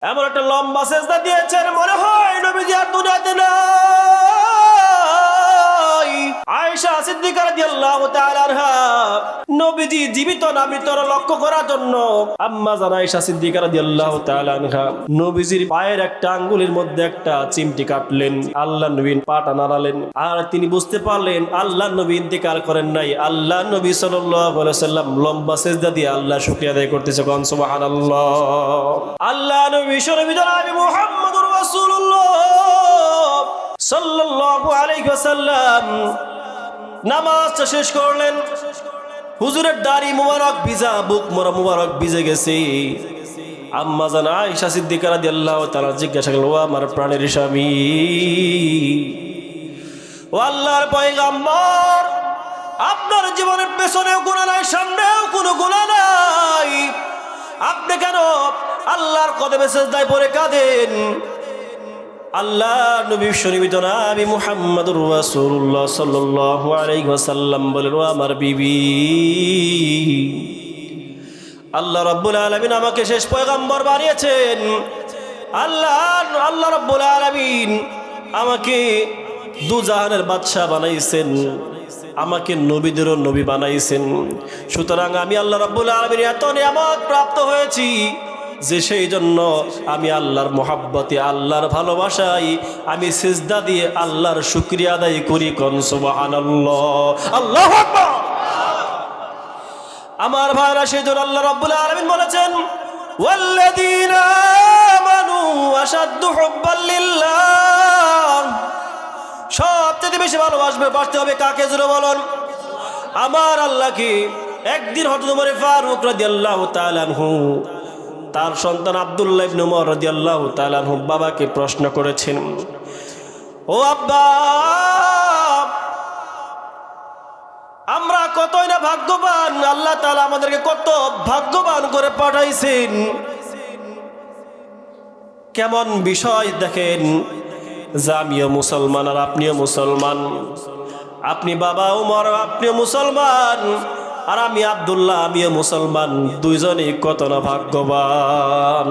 এমন একটা লম্বা সেজদা দিয়েছেন মনে হয় নবীজি আর দুনিয়াতে নাই। আয়েশা সিদ্দিকা রাদিয়াল্লাহু তাআলা আনহা নবীজি জীবিত না মৃত লক্ষ্য করার জন্য আম্মা জান আয়েশা সিদ্দিকা রাদিয়াল্লাহু তাআলা আনহা নবীজির পায়ের একটা আঙ্গুলের মধ্যে একটা চিমটি কাটলেন। আল্লাহর নবী পাটা নাড়ালেন আর তিনি বুঝতে পারলেন আল্লাহর নবী ইন্তেকাল করেন নাই। আল্লাহর নবী সাল্লাল্লাহু আলাইহি ওয়াসাল্লাম লম্বা সেজদা দিয়ে আল্লাহর শুকরিয়া আদায় করতেছে। কোন সুবহানাল্লাহ। আল্লাহ নবী বিশ্বনবী জনাব মুহাম্মদুর রাসূলুল্লাহ সাল্লাল্লাহু আলাইহি ওয়াসাল্লাম নামাজটা শেষ করলেন। হুজুরের দাড়ি মুবারক ভিজা, বুক মুবারক ভিজে গেছে। আম্মা জান আয়েশা সিদ্দিকা রাদিয়াল্লাহু তাআলা জিজ্ঞাসা করলেন, ও আমার প্রাণের স্বামী, ও আল্লাহর পয়গম্বর, আপনার জীবনের পেছনেও গুনাহ নাই, সামনেও কোনো গুনাহ নাই, আপনি কেন আল্লাহর কদমে সিজদায় পড়ে কাঁদেন? আল্লাহ নবী বিশ্বনবী জনাব মুহাম্মদুর রাসূলুল্লাহ সাল্লাল্লাহু আলাইহি ওয়াসাল্লাম বলেন, ও আমার বিবি, আল্লাহ রাব্বুল আলামিন আমাকে শেষ পয়গম্বর বানিয়েছেন। আল্লাহ রাব্বুল আলামিন আমাকে দুজাহানের বাদশা বানাইছেন, আমাকে নবীদেরও নবী বানাইছেন। সুতরাং আমি আল্লাহ রাব্বুল আলামিনের এত নিয়ামত প্রাপ্ত হয়েছি যে সেই জন্য আমি আল্লাহর মোহাব্বতে, আল্লাহর ভালোবাসায় আমি সিজদা দিয়ে আল্লাহর শুকরিয়া আদায় করি। কোন সুবহানাল্লাহ। আল্লাহু আকবার। আমার ভাইরা, সেই জন্য আল্লাহ রাব্বুল আলামিন বলেছেন, ওয়াল্লাযীনা আমানু আশাদ্দু হুব্বাল লিল্লাহ। সবচেয়ে বেশি বাসতে হবে কাকে? জোরে বলুন। আমার আল্লাহকে। একদিন হযরত ওমর ফারুক রাদিয়াল্লাহু তাআলা আনহু তার সন্তান আব্দুল্লাহ ইবনে উমর রাদিয়াল্লাহু তাআলা আনহু বাবাকে প্রশ্ন করেছেন, ও আব্বা, আমরা কতই না ভাগ্যবান, আল্লাহ তাআলা আমাদেরকে কত ভাগ্যবান করে পাঠাইছেন। কেমন বিষয় দেখেন, যে আমিও মুসলমান আর আপনিও মুসলমান, আপনি বাবা উমর আপনিও মুসলমান, আর আমি আব্দুল্লাহ আমিও মুসলমান, দুইজনই কত না ভাগ্যবান।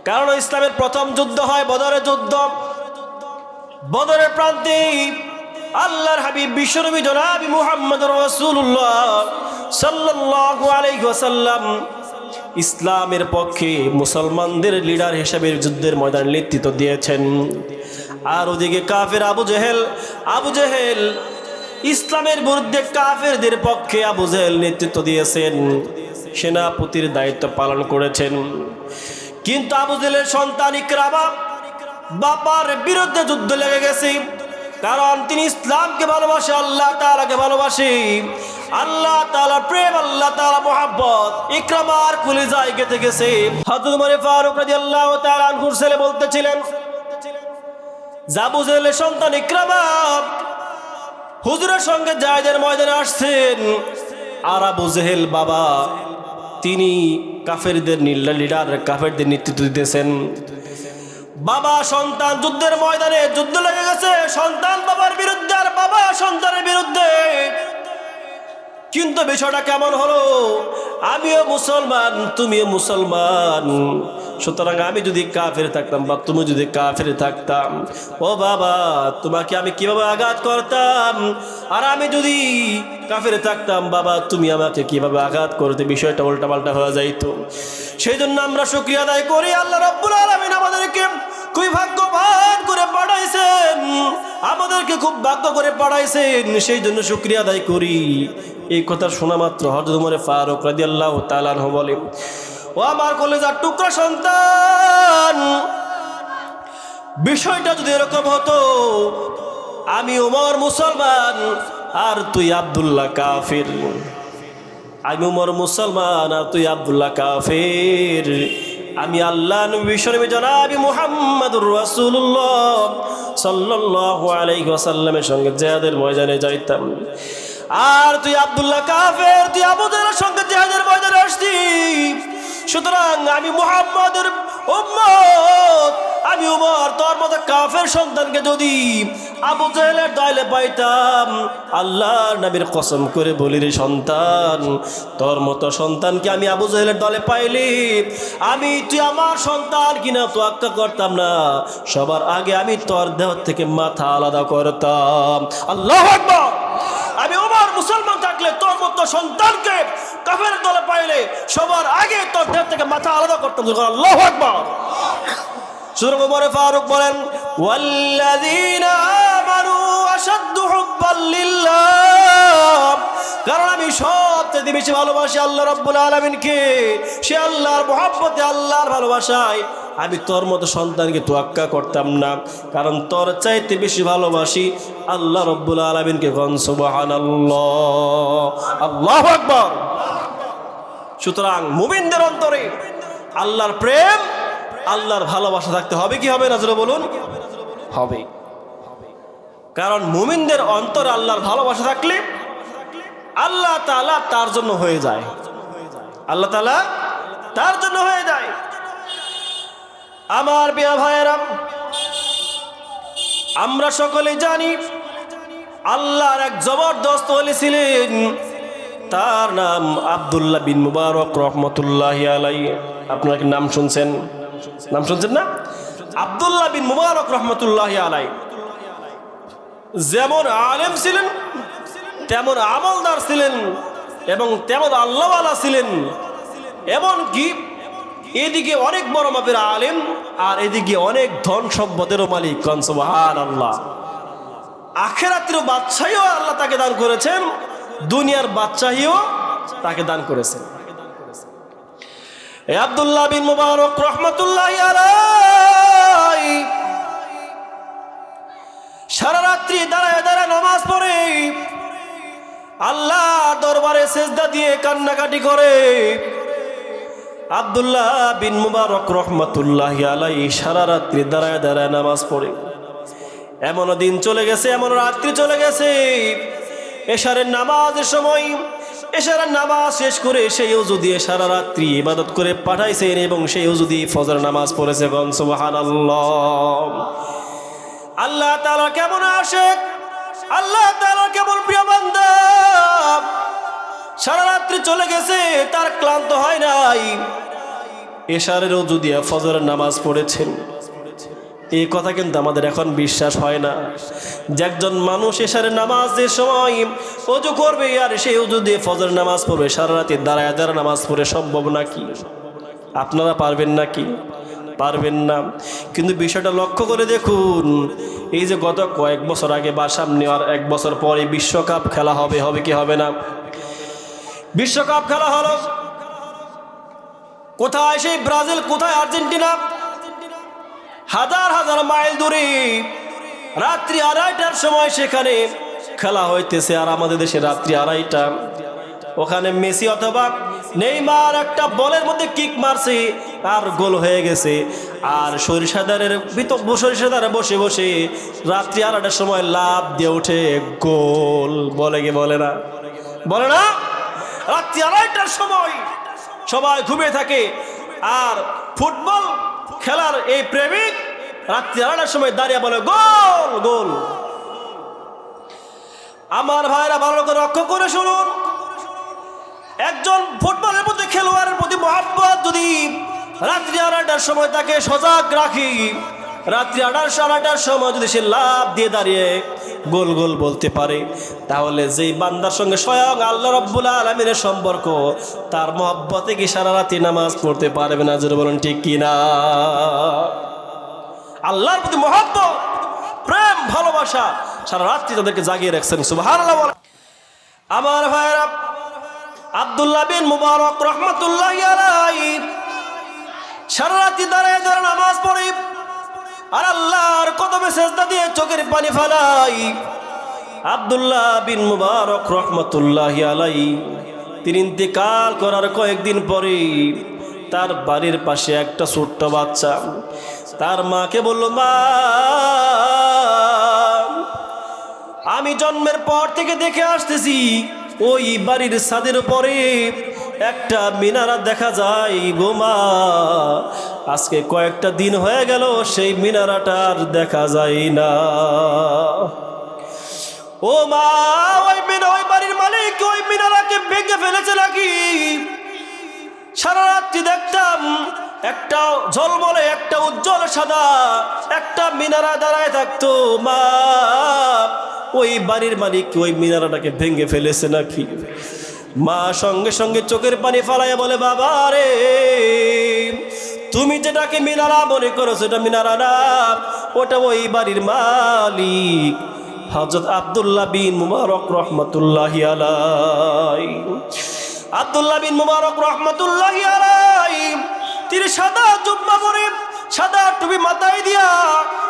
কারণ ইসলামের প্রথম যুদ্ধ হয় বদরের যুদ্ধ। বদরের প্রান্তে আল্লাহর হাবিব বিশ্বনবী জনাব মুহাম্মদুর রাসূলুল্লাহ সাল্লাল্লাহু আলাইহি ওয়াসাল্লাম ইসলামের পক্ষে মুসলমানদের লিডার হিসেবে যুদ্ধের ময়দানে নেতৃত্ব দিয়েছেন। আর ওদিকে কাফের আবু জেহেল ইসলামের বিরুদ্ধে কাফেরদের পক্ষে আবু জেহেল নেতৃত্ব দিয়েছেন, সেনাপতির দায়িত্ব পালন করেছেন। কিন্তু আবু জেহেলের সন্তান ইকরামা বাবার বিরুদ্ধে যুদ্ধ লেগে গেছে। কারণ তিনি ইসলামকে ভালোবাসে, আল্লাহ তাআলাকে ভালোবাসে, আল্লাহ তাআলার প্রেম, আল্লাহ তাআলা মোহাব্বত ইকরামার কলিজায় গেঁথে গেছে। হযরত ওমর ফারুক রাদিয়াল্লাহু তাআলা আনহুর ছেলে বলতেছিলেন, আবু জেহেলের সন্তান ইকরামা হুজুরের সঙ্গে জিহাদের ময়দানে আসছেন, আর আবু জেহেল বাবা তিনি কাফেরদের লিডার, কাফেরদের নেতৃত্ব দিতেছেন। বাবা সন্তান যুদ্ধের ময়দানে যুদ্ধ লেগে গেছে, সন্তান বাবার বিরুদ্ধে আর বাবা সন্তানের বিরুদ্ধে। কিন্তু বিষয়টা কেমন হলো, আমিও মুসলমান তুমিও মুসলমান, সুতরাং আমি যদি কাফের থাকতাম বা তুমি যদি কাফের থাকতাম, ও বাবা তোমাকে আমি কিভাবে আঘাত করতাম, আর আমি যদি কাফের থাকতাম বাবা তুমি আমাকে কিভাবে আঘাত করতে, বিষয়টা উল্টাপাল্টা হয়ে যাইতো। সেই জন্য আমরা শুকরিয়া আদায় করি, আল্লাহ রাব্বুল আলামিন আমাদেরকে খুবই ভাগ্যবান করে পাঠাইছেন, আমাদেরকে খুব ভাগ্য করে পাঠাইছেন, সেই জন্য শুকরিয়া আদায় করি। এই কথা শোনা মাত্র হযরত ওমর ফারুক রাদিয়াল্লাহু তাআলা আনহু বলেন, ও আমার কলেজার টুকরা সন্তান, বিষয়টা যদি এরকম হতো, আমি ওমর মুসলমান আর তুই আব্দুল্লাহ কাফির, আমি ওমর মুসলমান আর তুই আব্দুল্লাহ কাফির, আমি আল্লাহ নবী বিশ্বনবী জনাব মুহাম্মদুর রাসূলুল্লাহ সাল্লাল্লাহু আলাইহি ওয়াসাল্লামের সঙ্গে জিহাদের ময়দানে যাইতাম, আর তুই আব্দুল্লাহ কাফের, তুই আবু জেহেলের সঙ্গে জিহাদের ময়দানে আসতি। সুতরাং আমি মুহাম্মদের উম্মত, আমি উমর তোর মতো কাফের সন্তানকে যদি আবু জাহেলের দলে পাইতাম, আল্লাহর নবীর কসম করে বলি রে সন্তান, তোর মতো সন্তানকে আমি আবু জাহেলের দলে পাইলি, তুই আমার সন্তান কিনা তোয়াক্কা করতাম না, সবার আগে আমি তোর দেহ থেকে মাথা আলাদা করতাম। আল্লাহু আকবার। আমি ওমর মুসলমান থাকলে তোর মতো সন্তানকে কাফের দলে পাইলে সবার আগে তোর দেহ থেকে মাথা আলাদা করতাম। আল্লাহু আকবার। সুতরাং ওমর ফারুক বলেন, ওয়াল্লাযীনা আমানু আশাদ্দু হুব্বাল লিল্লাহ, কারণ আমি সবচেয়ে বেশি ভালোবাসি আল্লাহ রাব্বুল আলামিনকে। সে আল্লাহর মহব্বতে, আল্লাহর ভালোবাসায় আমি তোর মতো সন্তানকে তোয়াক্কা করতাম না, কারণ তোর চাইতে বেশি ভালোবাসি আল্লাহ রাব্বুল আলামিনকে। কোন সুবহানাল্লাহ, আল্লাহু আকবার। সুতরাং মুমিনদের অন্তরে আল্লাহর প্রেম, আল্লাহর ভালোবাসা থাকতে হবে কি হবে না, জোরে বলুন? হবে। কারণ মুমিনদের অন্তরে আল্লাহর ভালোবাসা থাকলে আল্লাহ তাআলা তার জন্য হয়ে যায়, আল্লাহ তাআলা তার জন্য হয়ে যায়। আমার প্রিয় ভাইয়েরা, আমরা সকলেই জানি আল্লাহর এক জবরদস্ত ওলি ছিলেন, তার নাম আব্দুল্লাহ বিন মুবারক রহমতুল্লাহি আলাইহি। আপনারা কি নাম শুনছেন? নাম শুনছেন না? আব্দুল্লাহ বিন মুবারক রহমতুল্লাহি আলাইহি যেমন আলেম ছিলেন, তেমন আমলদার ছিলেন এবং তেমন আল্লাহওয়ালা ছিলেন। এমনকি এদিকে অনেক বড় মাপের আলেম আর এদিকে অনেক ধন সম্পদেরও মালিক। সুবহানাল্লাহ। আখিরাতের বাদশাহীও আল্লাহ তাকে দান করেছেন, দুনিয়ার বাদশাহীও তাকে দান করেছেন। এই আব্দুল্লাহ বিন মুবারক রহমতুল্লাহি আলাইহি সারা রাত্রি দাঁড়ায় দাঁড়ায় নামাজ পড়ে, আল্লাহ দরবারে সেজদা দিয়ে কান্নাকাটি করে। আব্দুল্লাহ বিন মুবারক রহমতুল্লাহি আলাইহি সারা রাত্রি দাঁড়ায় দাঁড়ায় নামাজ পড়ে। এমন দিন চলে গেছে, এমন রাত্রি চলে গেছে, এশারের নামাজের সময় এশারের নামাজ শেষ করে সেই ওযু দিয়ে সারা রাত্রি ইবাদত করে পাঠাইছেন এবং সেই ওযু দিয়ে ফজর নামাজ পড়েছে। সুবহানাল্লাহ। আল্লাহ তাআলা কেমন আশিক, আল্লাহ তাআলা কেমন প্রিয় বান্দা। সারা রাত্রি চলে গেছে, তার ক্লান্ত হয় নাই, এশারের ওযু দিয়ে ফজরের নামাজ পড়েছেন। এই কথা কিন্তু আমাদের এখন বিশ্বাস হয় না যে একজন মানুষ এশারের নামাজের সময় ওযু করবে আর সেই ওযু দিয়ে ফজরের নামাজ পড়বে, সারা রাতে দাঁড়ায় দাঁড়ায় নামাজ পড়ে সম্ভব নাকি? আপনারা পারবেন নাকি? পারবেন না। কিন্তু বিষয়টা লক্ষ্য করে দেখুন, এই যে গত কয়েক বছর আগে বা সামনে আর এক বছর পরে বিশ্বকাপ খেলা হবে, হবে কি হবে না? বিশ্বকাপ খেলা হলো, কোথায় সেই ব্রাজিল, কোথায় আর্জেন্টিনা, হাজার হাজার মাইল দূরে রাত্রি 2:30টার সময় সেখানে খেলা হইতেছে। আর আমাদের দেশে রাত্রি 2:30টা, ওখানে মেসি অথবা নেইমার একটা বলের মধ্যে কিক মারছে আর গোল হয়ে গেছে। আর সরিষাদারের সরিষাদারে বসে বসে রাত্রি 2:30টার সময় লাফ দিয়ে উঠে গোল। বলে কি বলে না? বলে না? রাত্রি 2:30টার সময় সবাই ঘুমিয়ে থাকে, আর ফুটবল খেলার এই প্রেমিক রাত্রি 2:30টার সময় দাঁড়িয়ে বলে গোল গোল। আমার ভাইরা ভালো করে লক্ষ্য করে শুনুন, একজন ফুটবলের প্রতি, খেলোয়াড়ের প্রতি মহব্বত যদি রাত্রি 2:30টার সময় তাকে সজাগ রাখি, রাত্রি 2:30টার সময় যদি সে লাফ দিয়ে দাঁড়িয়ে গোল গোল বলতে পারে, তাহলে যেই বান্দার সঙ্গে স্বয়ং আল্লাহ রাব্বুল আলামিনের সম্পর্ক, তার মহব্বতে কি সারা রাতি নামাজ পড়তে পারবে না? জোরে বলেন ঠিক কিনা? আল্লাহর প্রতি মহব্বত, প্রেম, ভালোবাসা সারা রাত্রি তাদেরকে জাগিয়ে রাখছেন। সুবহানাল্লাহ। আমার ভাইরা, আব্দুল্লাহ বিন মুবারক রহমতুল্লাহি আলাইহি সারা রাতি দাঁড়ায় দাঁড়ায় নামাজ পড়ে আর আল্লাহর কদমে সেজদা দিয়ে চোখের পানি ফেলাই। আব্দুল্লাহ বিন মুবারক রহমতুল্লাহি আলাইহি তিনি ইন্তেকাল করার কয়েকদিন পরে তার বাড়ির পাশে একটা ছোট্ট বাচ্চা তার মাকে বলল, মা, আমি জন্মের পর থেকে দেখে আসতেছি ওই বাড়ির ছাদের উপরে একটা মিনারা দেখা যায় গো মা, আজকে কয়েকটা দিন হয়ে গেল সেই মিনারাটা আর দেখা যায় না। ও মা, ওই বাড়ির মালিক ওই মিনারাকে ভেঙে ফেলেছে নাকি? সারা রাত্রি দেখতাম একটা ঝলমলে, একটা উজ্জ্বল সাদা একটা মিনারা দাঁড়ায় থাকতো। মা, ওই বাড়ির মালিক ওই মিনারাটাকে ভেঙে ফেলেছে নাকি? মা সঙ্গে সঙ্গে চোখের পানি ফালাইয়া বলে, বাবা রে, তুমি যেটাকে মিনারা মনে করো সেটা মিনারা না, ওটা ওই বাড়ির মালিক হযরত আব্দুল্লাহ বিন মুবারক রহমতুল্লাহি আলাইহি। আব্দুল্লাহ বিন মুবারক রহমতুল্লাহি আলাইহি তিনি সাদা জুব্বা পরে, সাদা টুপি মাথায় দিয়া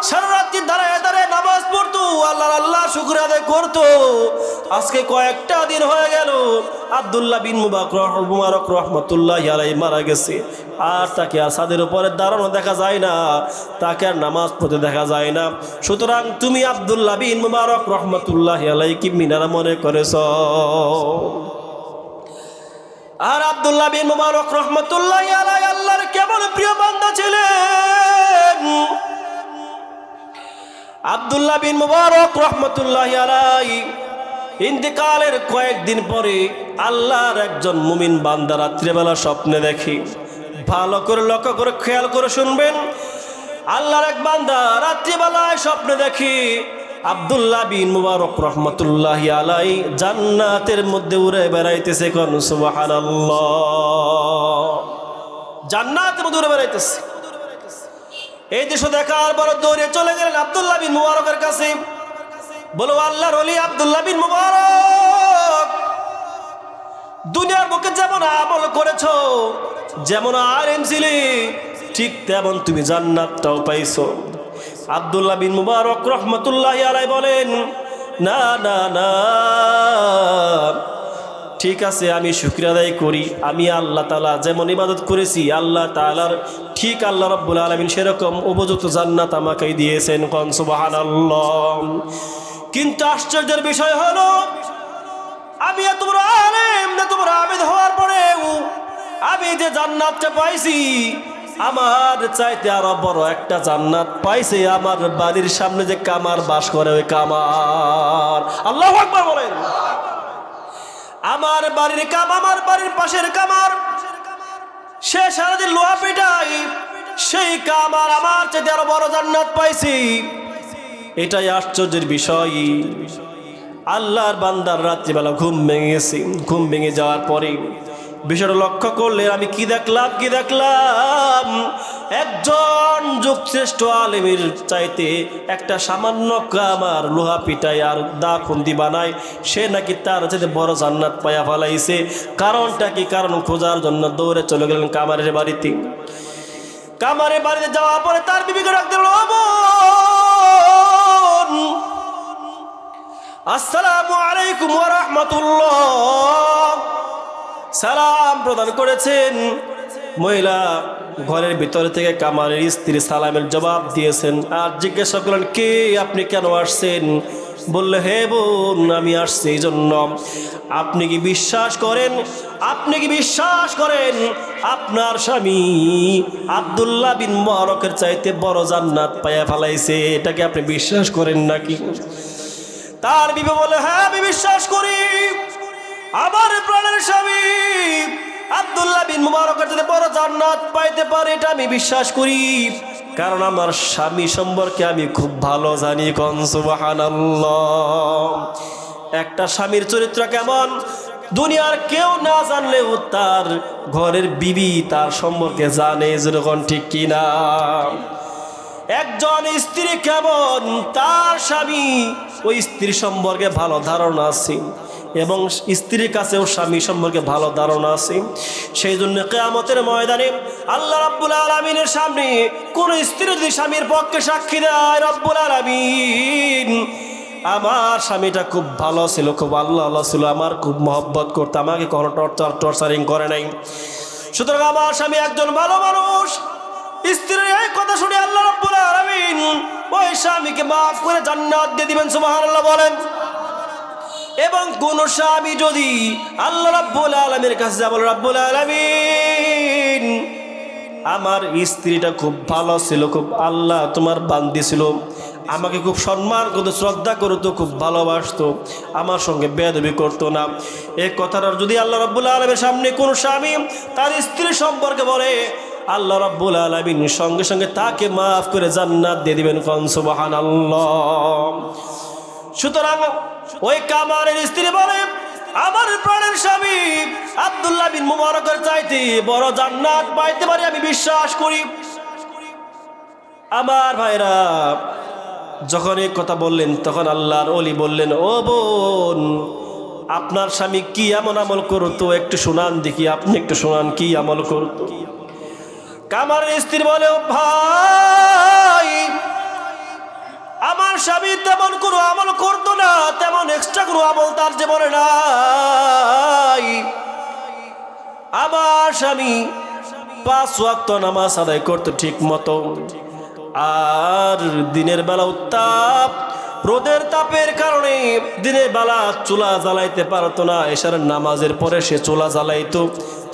সারা রাত্রি দাঁড়ায় দাঁড়ায় নামাজ পড়তো, আল্লাহ শুকর আদায় করতো। আজকে কয়েকটা দিন হয়ে গেল আব্দুল্লাহ বিন মুবারক রহমতুল্লাহি আলাইহি মারা গেছে, আর তাকে ছাদের উপরে দাঁড়ানো দেখা যায় না, তাকে আর নামাজ পড়তে দেখা যায় না। সুতরাং তুমি আব্দুল্লাহ বিন মুবারক রহমতুল্লাহি আলাইহি কি মিনারা মনে করেছ? আর আব্দুল্লাহ বিন মুবারক রহমতুল্লাহি আলাইহি আল্লাহর কেমন প্রিয় বান্দা ছিলেন। আব্দুল্লাহ বিন মুবারক রহমতুল্লাহি আলাইহি ইন্তেকালের কয়েকদিন পরে আল্লাহর একজন মুমিন বান্দা রাত্রিবেলা স্বপ্নে দেখি। ভালো করে লক্ষ্য করে খেয়াল করে শুনবেন। আল্লাহর এক বান্দা রাত্রিবেলায় স্বপ্নে দেখি আব্দুল্লাহ বিন মুবারক রহমতুল্লাহি আলাইহি জান্নাতের মধ্যে উড়ে বেড়াইতেছে। কোন সুবহানাল্লাহ। জান্নাতের মধ্যে উড়ে বেড়াইতেছে। এই দৃশ্য দেখার পর দৌড়ে চলে গেলেন আব্দুল্লাহ বিন মুবারকের কাছে। বলো, আল্লাহর ওলি আব্দুল্লাহ বিন মুবারক, দুনিয়ার বুকে যেমন আমল করেছো, যেমন আলেম ছিলে, ঠিক তেমন তুমি জান্নাতটাও পাইছো। আব্দুল্লাহ বিন মুবারক রহমতুল্লাহি আলাইহি বলেন, না না না, ঠিক আছে, আমি শুকরিয়া আদায় করি। আমি আল্লাহ তাআলা যেমন ইবাদত করেছি, আল্লাহ তাআলার ঠিক আল্লাহ রাব্বুল আলামিন সেরকম উপযুক্ত জান্নাত আমাকে দিয়েছেন। কোন সুবহানাল্লাহ। কিন্তু আশ্চর্যের বিষয় হলো, আমি এত বড় আলেম, এত বড় আবেদ হওয়ার পরেও আমি যে জান্নাতটা পাইছি, আমার চাইতে আরো বড় একটা জান্নাত পাইছে আমার বাড়ির সামনে যে কামার বাস করে, ওই কামার। আল্লাহু আকবার বলেন। আমার বাড়ির আমার বাড়ির পাশের কামার, সে সারাদিন লোহা পিটাই, সেই কামার আমার চাইতে আরো বড় জান্নাত পাইছি। এটাই আশ্চর্যের বিষয়। আল্লাহর বান্দার রাত্রিবেলা ঘুম ভেঙে গেছে। ঘুম ভেঙে যাওয়ার পরে বিষয়টা লক্ষ্য করলে আমি কি দেখলাম, একজন যুগশ্রেষ্ঠ আলেমের চাইতে একটা সামান্য কামার লোহা পিটায় আর দা খুন্দি বানায়, সে নাকি তার চাইতে বড় জান্নাত পায়া ফেলাইছে। কারণটা কি? কারণ খোঁজার জন্য দৌড়ে চলে গেলেন কামারের বাড়িতে। কামারের বাড়িতে যাওয়ার পরে তার বিবিকে ডাকতে বলল, আসসালামু আলাইকুম ওয়া রাহমাতুল্লাহ। সালাম প্রদান করেছেন। মহিলা ঘরের ভিতরে থেকে কামারের স্ত্রী সালামের জবাব দিয়েছেন। আর জিজ্ঞাসা করলেন, কে আপনি, কেন আসছেন? বললে, হে বোন, আমি আসছি এই জন্য, আপনি কি বিশ্বাস করেন আপনার স্বামী আব্দুল্লাহ বিন মুবারকের চাইতে বড় জান্নাত পায়া ফেলাইছে? এটাকে আপনি বিশ্বাস করেন নাকি? তার বিবি বলে, হ্যাঁ আমি বিশ্বাস করি, আমার প্রাণের স্বামী আব্দুল্লাহ বিন মুবারকের চাইতে বড় জান্নাত পাইতে পারে, এটা আমি বিশ্বাস করি, কারণ আমার স্বামী সম্পর্কে আমি খুব ভালো জানি। কোন সুবহানাল্লাহ। একটা স্বামীর চরিত্র কেমন দুনিয়ার কেউ না জানলেও তার ঘরের বিবি তার সম্পর্কে জানে, যেরকম ঠিক কিনা। একজন স্ত্রী কেমন, তার স্বামী ওই স্ত্রী সম্পর্কে ভালো ধারণা আছে, এবং স্ত্রীর কাছেও স্বামী সম্পর্কে ভালো ধারণা আছে। সেই জন্য কিয়ামতের ময়দানে আল্লাহ রাব্বুল আলামিনের সামনে কোন স্ত্রী যদি স্বামীর পক্ষে সাক্ষী দেয়, রব্বুল আলামিন, আমার স্বামীটা খুব ভালো ছিল, খুব আল্লাহ ছিল, আমার খুব মহব্বত করতে, আমাকে কোনো টর্চারিং করে নাই, সুতরাং আমার স্বামী একজন ভালো মানুষ। স্ত্রীর এই কথা শুনে আল্লাহ রাব্বুল আলামিন ওই স্বামীকে মাফ করে জান্নাত দিয়ে দিবেন। সুবহানাল্লাহ বলেন। এবং কোন স্বামী যদি আল্লাহ রাব্বুল আলামিনের কাছে বলে, রাব্বুল আলামিন, আমার স্ত্রীটা খুব ভালো ছিল, খুব আল্লাহ তোমার বান্দি ছিল, আমাকে খুব সম্মান করতো, শ্রদ্ধা করতো, খুব ভালোবাসতো, আমার সঙ্গে বেয়াদবি করতো না। এই কথাটা যদি আল্লাহ রাব্বুল আলামিনের সামনে কোনো স্বামী তার স্ত্রী সম্পর্কে বলে, আল্লাহ রাব্বুল আলামিন সঙ্গে সঙ্গে তাকে মাফ করে জান্নাত দিয়ে দিবেন। কোন সুবহানাল্লাহ। সুতরাং ওই কামারের স্ত্রী বলে, আমার প্রাণের স্বামী আব্দুল্লাহ বিন মুবারকের চাইতে বড় জান্নাত পাইতে পারি আমি বিশ্বাস করি। আমার ভাইরা, যখন এই কথা বললেন তখন আল্লাহর ওলি বললেন, ও বোন, আপনার স্বামী কি এমন আমল করতো একটু শোনান দেখি, আপনি একটু শোনান কি আমল করতো। কামারের স্ত্রী বলে, ও ভাই, আমার স্বামী তেমন কোনো আমল করতো না, তেমন এক্সট্রা কোনো আমল তার জীবনে নাই। আমার স্বামী 5 ওয়াক্ত নামাজ আদায় করতো ঠিক মতো, আর দিনের বেলা উত্তাপ রোদের তাপের কারণে দিনের বেলা চুলা জ্বালাইতে পারতো না। এশার নামাজের পরে সে চুলা জ্বালাইতো,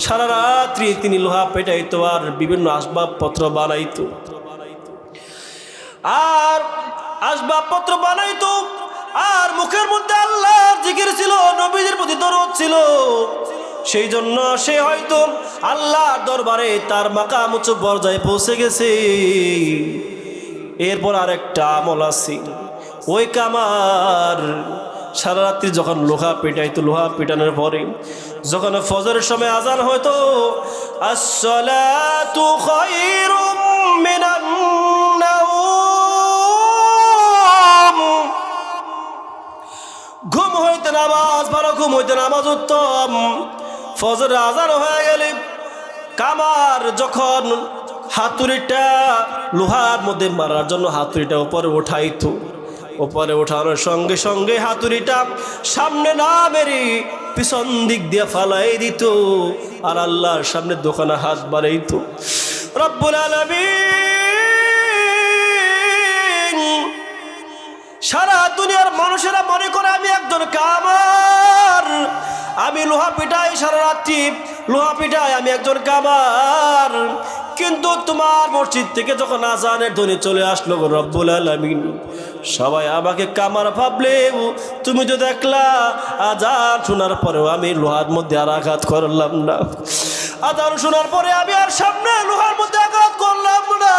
সারা রাত্রি তিনি লোহা পেটাইতো আর বিভিন্ন আসবাবপত্র বানাইতো, আর আসবাবপত্র বানাইতো, আর মুখের মধ্যে আল্লাহর জিকির ছিল, নবীদের প্রতি দরদ ছিল। সেই জন্য সে হয়তো আল্লাহর দরবারে তার মাকাম উচ্চ পর্যায়ে পৌঁছে গেছে। এরপর আরেকটা আমল আছে, ওই কামার সারা রাত্রি যখন লোহা পেটাইতো, লোহা পেটানোর পরে যখন ফজরের সময় আজান হয়তো, আসসালাতু খায়রুম মিনান নাওম, ঘুম হইতে নামাজ ভালো, ঘুম হইতে নামাজ উত্তম। ফজরের আজান হয়ে গেলে কামার যখন হাতুড়িটা লোহার মধ্যে মারার জন্য হাতুড়িটা উপরে উঠাইতো, উপরে ওঠানোর সঙ্গে সঙ্গে হাতুড়িটা সামনে না মেরে পিছন দিক দিয়ে ফালাই দিত, আর আল্লাহর সামনে দোকানে হাত বাড়াইতো। রব্বুল আলামিন সারা দুনিয়ার মানুষেরা মনে করে আমি একজন কামার, আমি লোহা পিটাই, সারা রাত্রি লোহা পিটাই, আমি একজন কামার। কিন্তু তোমার মসজিদ থেকে যখন আজানের ধ্বনি চলে আসলো, রব্বুল আলামিন সবাই আমাকে কামার ভাবলেও তুমি তো দেখলা আজান শোনার পরেও আমি লোহার মধ্যে আর আঘাত করলাম না, আজান শোনার পরে আমি আর সামনে লোহার মধ্যে আঘাত করলাম না,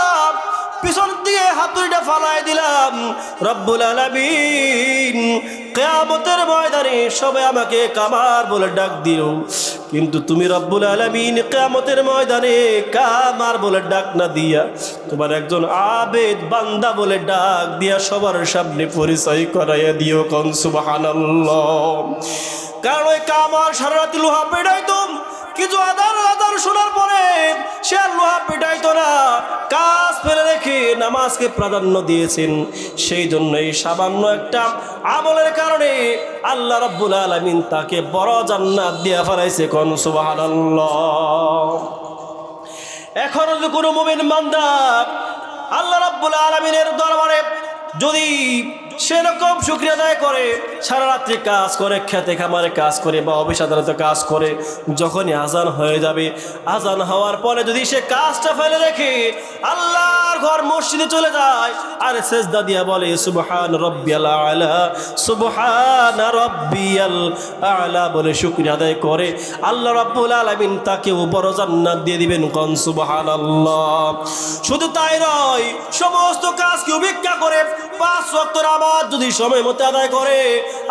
পিছন দিয়ে হাতুড়িটা ফালাই দিলাম। রব্বুল আলামিন কিয়ামতের ময়দানে সবাই আমাকে কামার বলে ডাক দিও, কিন্তু তুমি রব্বুল আলামিন কিয়ামতের ময়দানে কামার বলে ডাক না দিয়া তোমার একজন আবেদ বান্দা বলে ডাক দিয়া সবার সামনে পরিচয় করাইয়া দিও। কোন সুবহানাল্লাহ। কারণ ওই কামার সারা রাত লোহা পেটাইতো, কিছু আদান শোনার পরে সে আর লোহা পেটাইতো না, কাজ ফেলে রেখে নামাজকে প্রাধান্য দিয়েছেন। সেই জন্যই সামান্য একটা আমলের কারণে আল্লাহ রাব্বুল আলামিন তাকে বড় জান্নাত দিয়া ফেলাইছে। কোন সুবহানাল্লাহ। এখন যদি কোনো মুমিন বান্দা আল্লাহ রাব্বুল আলামিনের দরবারে যদি সেরকম শুকরিয়া আদায় করে, সারা রাত্রি কাজ করে, খেতে খামারে কাজ করে বা অফিস আদালতে কাজ করে, যখনই আজান হয়ে যাবে, আজান হওয়ার পরে যদি সে কাজটা ফেলে রেখে আল্লাহর ঘর মসজিদে চলে যায় আর সেজদা দিয়া বলে সুবহান রাব্বিয়াল আলা, সুবহান রাব্বিয়াল আলা বলে শুকরিয়া আদায় করে, আল্লাহ রাব্বুল আলামিন তাকে বড় জান্নাত দিয়ে দিবেন। কোন সুবহানাল্লাহ। শুধু তাই নয়, সমস্ত কাজকে উপেক্ষা করে 5 ওয়াক্ত নামাজ যদি সময় মতো আদায় করে,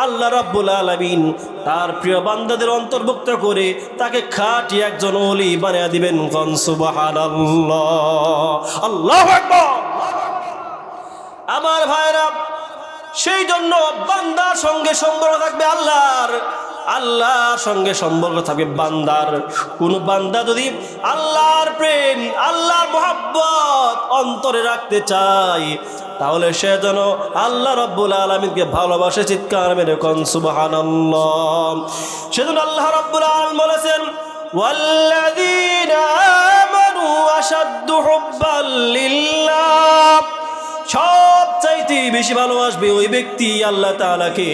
আল্লাহ রাব্বুল আলামিন তার প্রিয় বান্দাদের অন্তর্ভুক্ত করে তাকে খাঁটি একজন ওলি বানিয়ে দিবেন। কোন সুবহানাল্লাহ। আল্লাহু আকবার। আমার ভাইরা, সেই জন্য বান্দার সঙ্গে সম্পর্ক থাকবে আল্লাহর সঙ্গে সম্পর্ক থাকবে বান্দার। কোন বান্দা যদি আল্লাহর প্রেম, আল্লাহর মহব্বত অন্তরে রাখতে চায়, তাহলে সে যেন আল্লাহ রাব্বুল আলামিনকে ভালোবাসে। চিৎকার মেরে কোন সুবহানাল্লাহ। সেজন্য আল্লাহ রাব্বুল আলামিন বলেছেন, ওয়াল্লাযীনা আমানু আশাদ্দু হুব্বাল লিল্লাহ, সবচাইতে বেশি ভালোবাসবে ওই ব্যক্তি আল্লাহ তাআলাকে,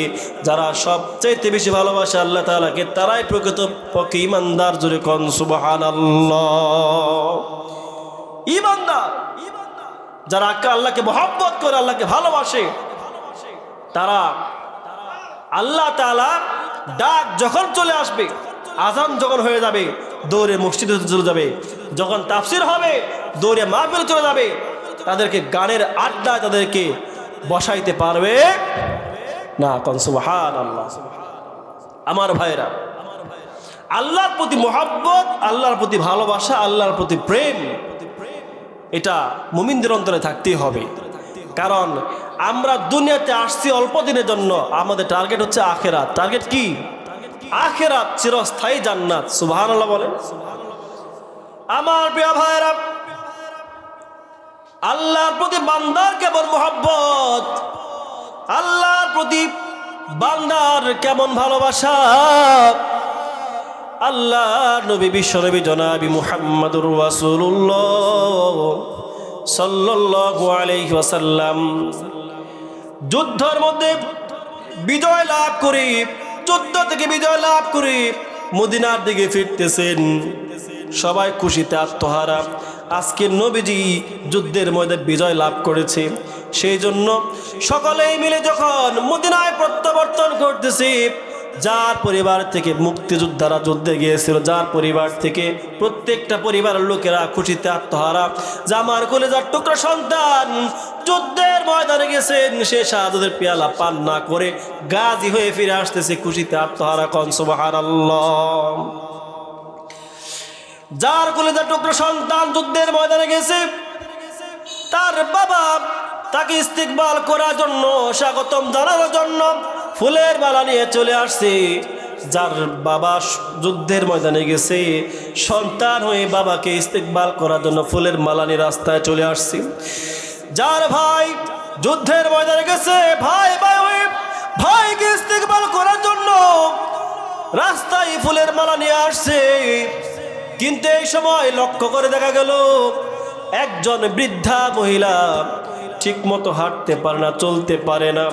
যারা সবচাইতে বেশি ভালোবাসে আল্লাহ তাআলাকে, তারাই প্রকৃত পক্ষে ঈমানদার। জোরে কোন সুবহানাল্লাহ। ঈমানদার, যারা আল্লাহকে মহব্বত করে, আল্লাহকে ভালোবাসে, তারা আল্লাহ তাআলা ডাক যখন চলে আসবে, আযান যখন হয়ে যাবে দৌড়ে মসজিদে চলে যাবে, যখন তাফসীর হবে দৌড়ে মাহফিলে চলে যাবে, তাদেরকে গানের আড্ডায় তাদেরকে বসাইতে পারবে না। কোন সুবহানাল্লাহ। আমার ভাইরা, আল্লাহর প্রতি মহব্বত, আল্লাহর প্রতি ভালোবাসা, আল্লাহর প্রতি প্রেম, এটা মুমিনদের অন্তরে থাকতেই হবে। কারণ আমরা দুনিয়াতে আসছি অল্প দিনের জন্য, আমাদের টার্গেট হচ্ছে আখিরাত। টার্গেট কি? আখিরাত, চিরস্থায়ী জান্নাত। সুবহানাল্লাহ বলেন। আমার প্রিয় ভাইরা, আল্লাহর প্রতি বান্দার কেমন মহব্বত, আল্লাহর প্রতি বান্দার কেমন ভালোবাসা, আল্লাহ নবী বিশ্বনবী জনাবি মুহাম্মদুর রাসূলুল্লাহ সাল্লাল্লাহু আলাইহি ওয়াসাল্লাম যুদ্ধের মধ্যে বিজয় লাভ করে, যুদ্ধ থেকে বিজয় লাভ করে মদিনার দিকে ফিরতেছেন, সবাই খুশিতে আত্মহারা। আজকে নবীজি যুদ্ধের মধ্যে বিজয় লাভ করেছে, সেই জন্য সকলেই মিলে যখন মদিনায় প্রত্যাবর্তন করতেছে, যার পরিবার থেকে মুক্তিযোদ্ধারা যুদ্ধে গিয়েছিল, যার পরিবার থেকে প্রত্যেকটা পরিবারের লোকেরা খুশিতে আত্মহারা, যে আমার কলেজার টুকরা সন্তান যুদ্ধের ময়দানে গেছেন, সে শাহাদাতের পেয়ালা পান না করে গাজী হয়ে ফিরে আসতেছে খুশিতে আত্মহারা। কোন সুবহানাল্লাহ। যার কলেজার টুকরা সন্তান যুদ্ধের ময়দানে গেছে, তার বাবা তাকে ইস্তিকবাল করার জন্য, স্বাগতম জানানোর জন্য ফুলের মালা নিয়ে চলে আসছে। যার বাবা যুদ্ধের ময়দানে গেছে, সন্তান হয়ে বাবাকে ইস্তিকবাল করার জন্য ফুলের মালা নিয়ে রাস্তায় চলে আসছে। যার ভাই যুদ্ধের ময়দানে গেছে, ভাই হয়ে ভাইকে ইস্তিকবাল করার জন্য রাস্তায় ফুলের মালা নিয়ে আসছে। কিন্তু এই সময় লক্ষ্য করে দেখা গেল একজন বৃদ্ধা মহিলা ঠিক মতো হাঁটতে পারে না, চলতে পারে না।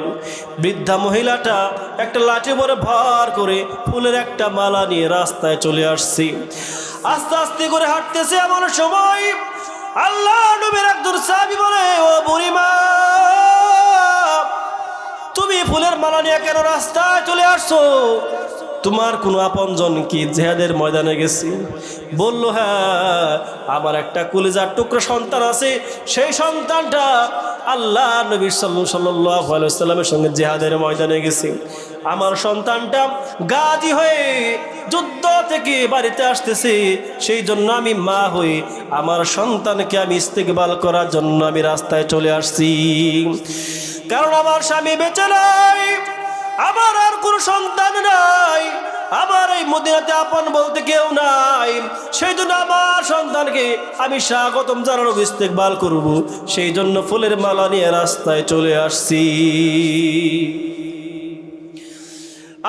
বৃদ্ধা মহিলাটা একটা লাঠি ভরে ভার করে ফুলের একটা মালা নিয়ে রাস্তায় চলে আসছি। আস্তে আস্তে করে হাঁটতেছে, এমন সময় আল্লাহ নবীর একজন সাহাবী বলে, ও বুড়িমা, তুমি ফুলের মালা নিয়ে কেন রাস্তায় চলে আসছো? তোমার কোনো আপনজন কি জিহাদের ময়দানে গেছি? বলল, হ্যাঁ, আমার একটা কলিজার টুকরো সন্তান আছে, সেই সন্তানটা আল্লাহ নবী সাল্লাল্লাহু আলাইহি ওয়াসাল্লামের সঙ্গে জিহাদের ময়দানে গেছে। আমার সন্তানটা গাজী হয়ে যুদ্ধ থেকে বাড়িতে আসতেছে, সেই জন্য আমি মা হয়ে আমার সন্তানকে আমি ইস্তেকবাল করার জন্য আমি রাস্তায় চলে আসছি। কারণ আমার স্বামী বেঁচে নাই, আমার আর কোনো সন্তান নাই, আমার এই মদিনাতে আপন বলতে কেউ নাই, সেই জন্য আমার সন্তানকে আমি স্বাগতম জানানো, ইস্তেকবাল করব, সেই জন্য ফুলের মালা নিয়ে রাস্তায় চলে আসছি।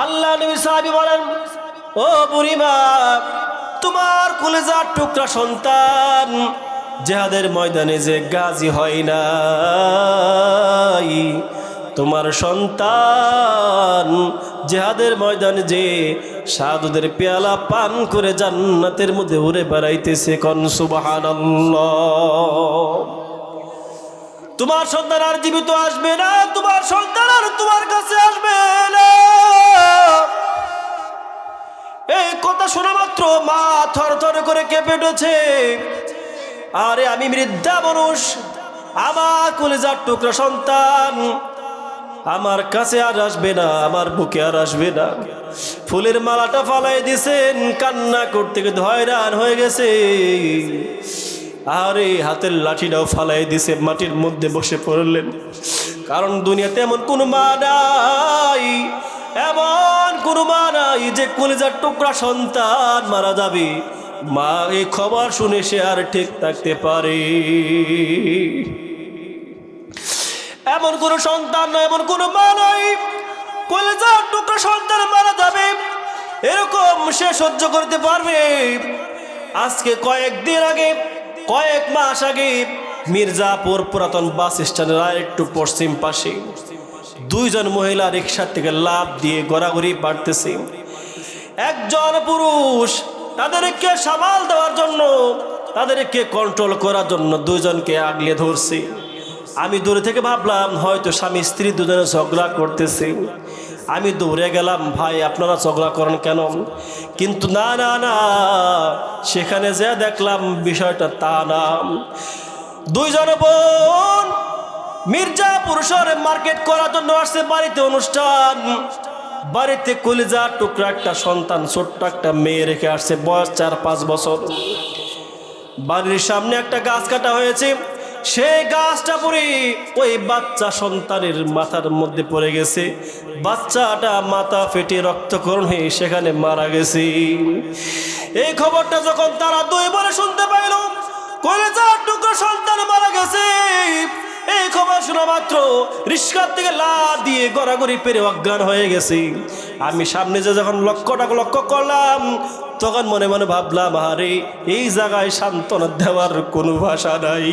আল্লাহ নবী সাহাবী বলেন, ও বুড়িমা, তোমার কলেজার টুকরা সন্তান জিহাদের ময়দানে যে গাজী হয় নাই, তোমার সন্তান জিহাদের ময়দানে যে শাহাদাতের পেয়ালা পান করে জান্নাতের মধ্যে উড়ে বেড়াইতেছে। কোন সুবহানাল্লাহ। তোমার সন্তান আর জীবিত আসবে না, তোমার সন্তান আর তোমার কাছে আসবে না। এই কথা শোনা মাত্র মা থরথর করে কেঁপে উঠেছে। আরে আমি বৃদ্ধা মানুষ, আমার কলেজার টুকরা সন্তান আমার কাছে আর আসবে না, আমার বুকে আর আসবে না। ফুলের মালাটা ফালাই দিছেন, কান্না করতে করতে হয়রান হয়ে গেছে। আরে হাতের লাঠিটাও ফালাই দিছে, মাটির মধ্যে বসে পড়লেন। কারণ দুনিয়াতে এমন কোনো মা নাই, এমন কোনো মা নাই যে কলেজার টুকরা সন্তান মারা যাবে, মা এই খবর শুনে সে আর ঠিক থাকতে পারে। এমন কোন সন্তান নয়, এমন কোন মা নাই কলেজার টুকরা সন্তান মারা যাবে এরকম সে সহ্য করতে পারবে। আজকে কয়েকদিন আগে, কয়েক মাস আগে মির্জাপুর পুরাতন বাস স্ট্যান্ডের আর একটু পশ্চিম পাশে দুইজন মহিলা রিক্সা থেকে লাফ দিয়ে গড়াগড়ি পাড়তেছে। একজন পুরুষ তাদেরকে সামাল দেওয়ার জন্য তাদেরকে কন্ট্রোল করার জন্য দুজনকে আগলে ধরছি। আমি দূরে থেকে ভাবলাম হয়তো স্বামী স্ত্রী দুজনে ঝগড়া করতেছে। আমি দৌড়ে গেলাম, ভাই আপনারা ঝগড়া করেন কেন? কিন্তু না না না, সেখানে যে দেখলাম বিষয়টা তা না। দুইজন বোন মির্জাপুর শহরে মার্কেট করার জন্য আসছে, বাড়িতে অনুষ্ঠান, বাড়িতে কলিজা টুকরা একটা সন্তান, ছোট্ট একটা মেয়ে রেখে আসছে, বয়স 4-5 বছর। বাড়ির সামনে একটা গাছ কাটা হয়েছে, সেই গাছটা পড়ে ওই বাচ্চা সন্তানের মাথার মধ্যে পড়ে গেছে। বাচ্চাটা মাথা ফেটে রক্তক্ষরণ হয়ে সেখানে মারা গেছে। এই খবরটা যখন তারা দুই বোনে শুনতে পাইল, কলিজার টুকরা সন্তান মারা গেছে, এই খবর শোনা মাত্র রিস্কার থেকে লাফ দিয়ে গড়াগড়ি পেরে অজ্ঞান হয়ে গেছে। আমি সামনে যে যখন লক্ষ্য করলাম, তখন মনে মনে ভাবলাম, আরে এই জায়গায় সান্ত্বনা দেওয়ার কোনো ভাষা নাই,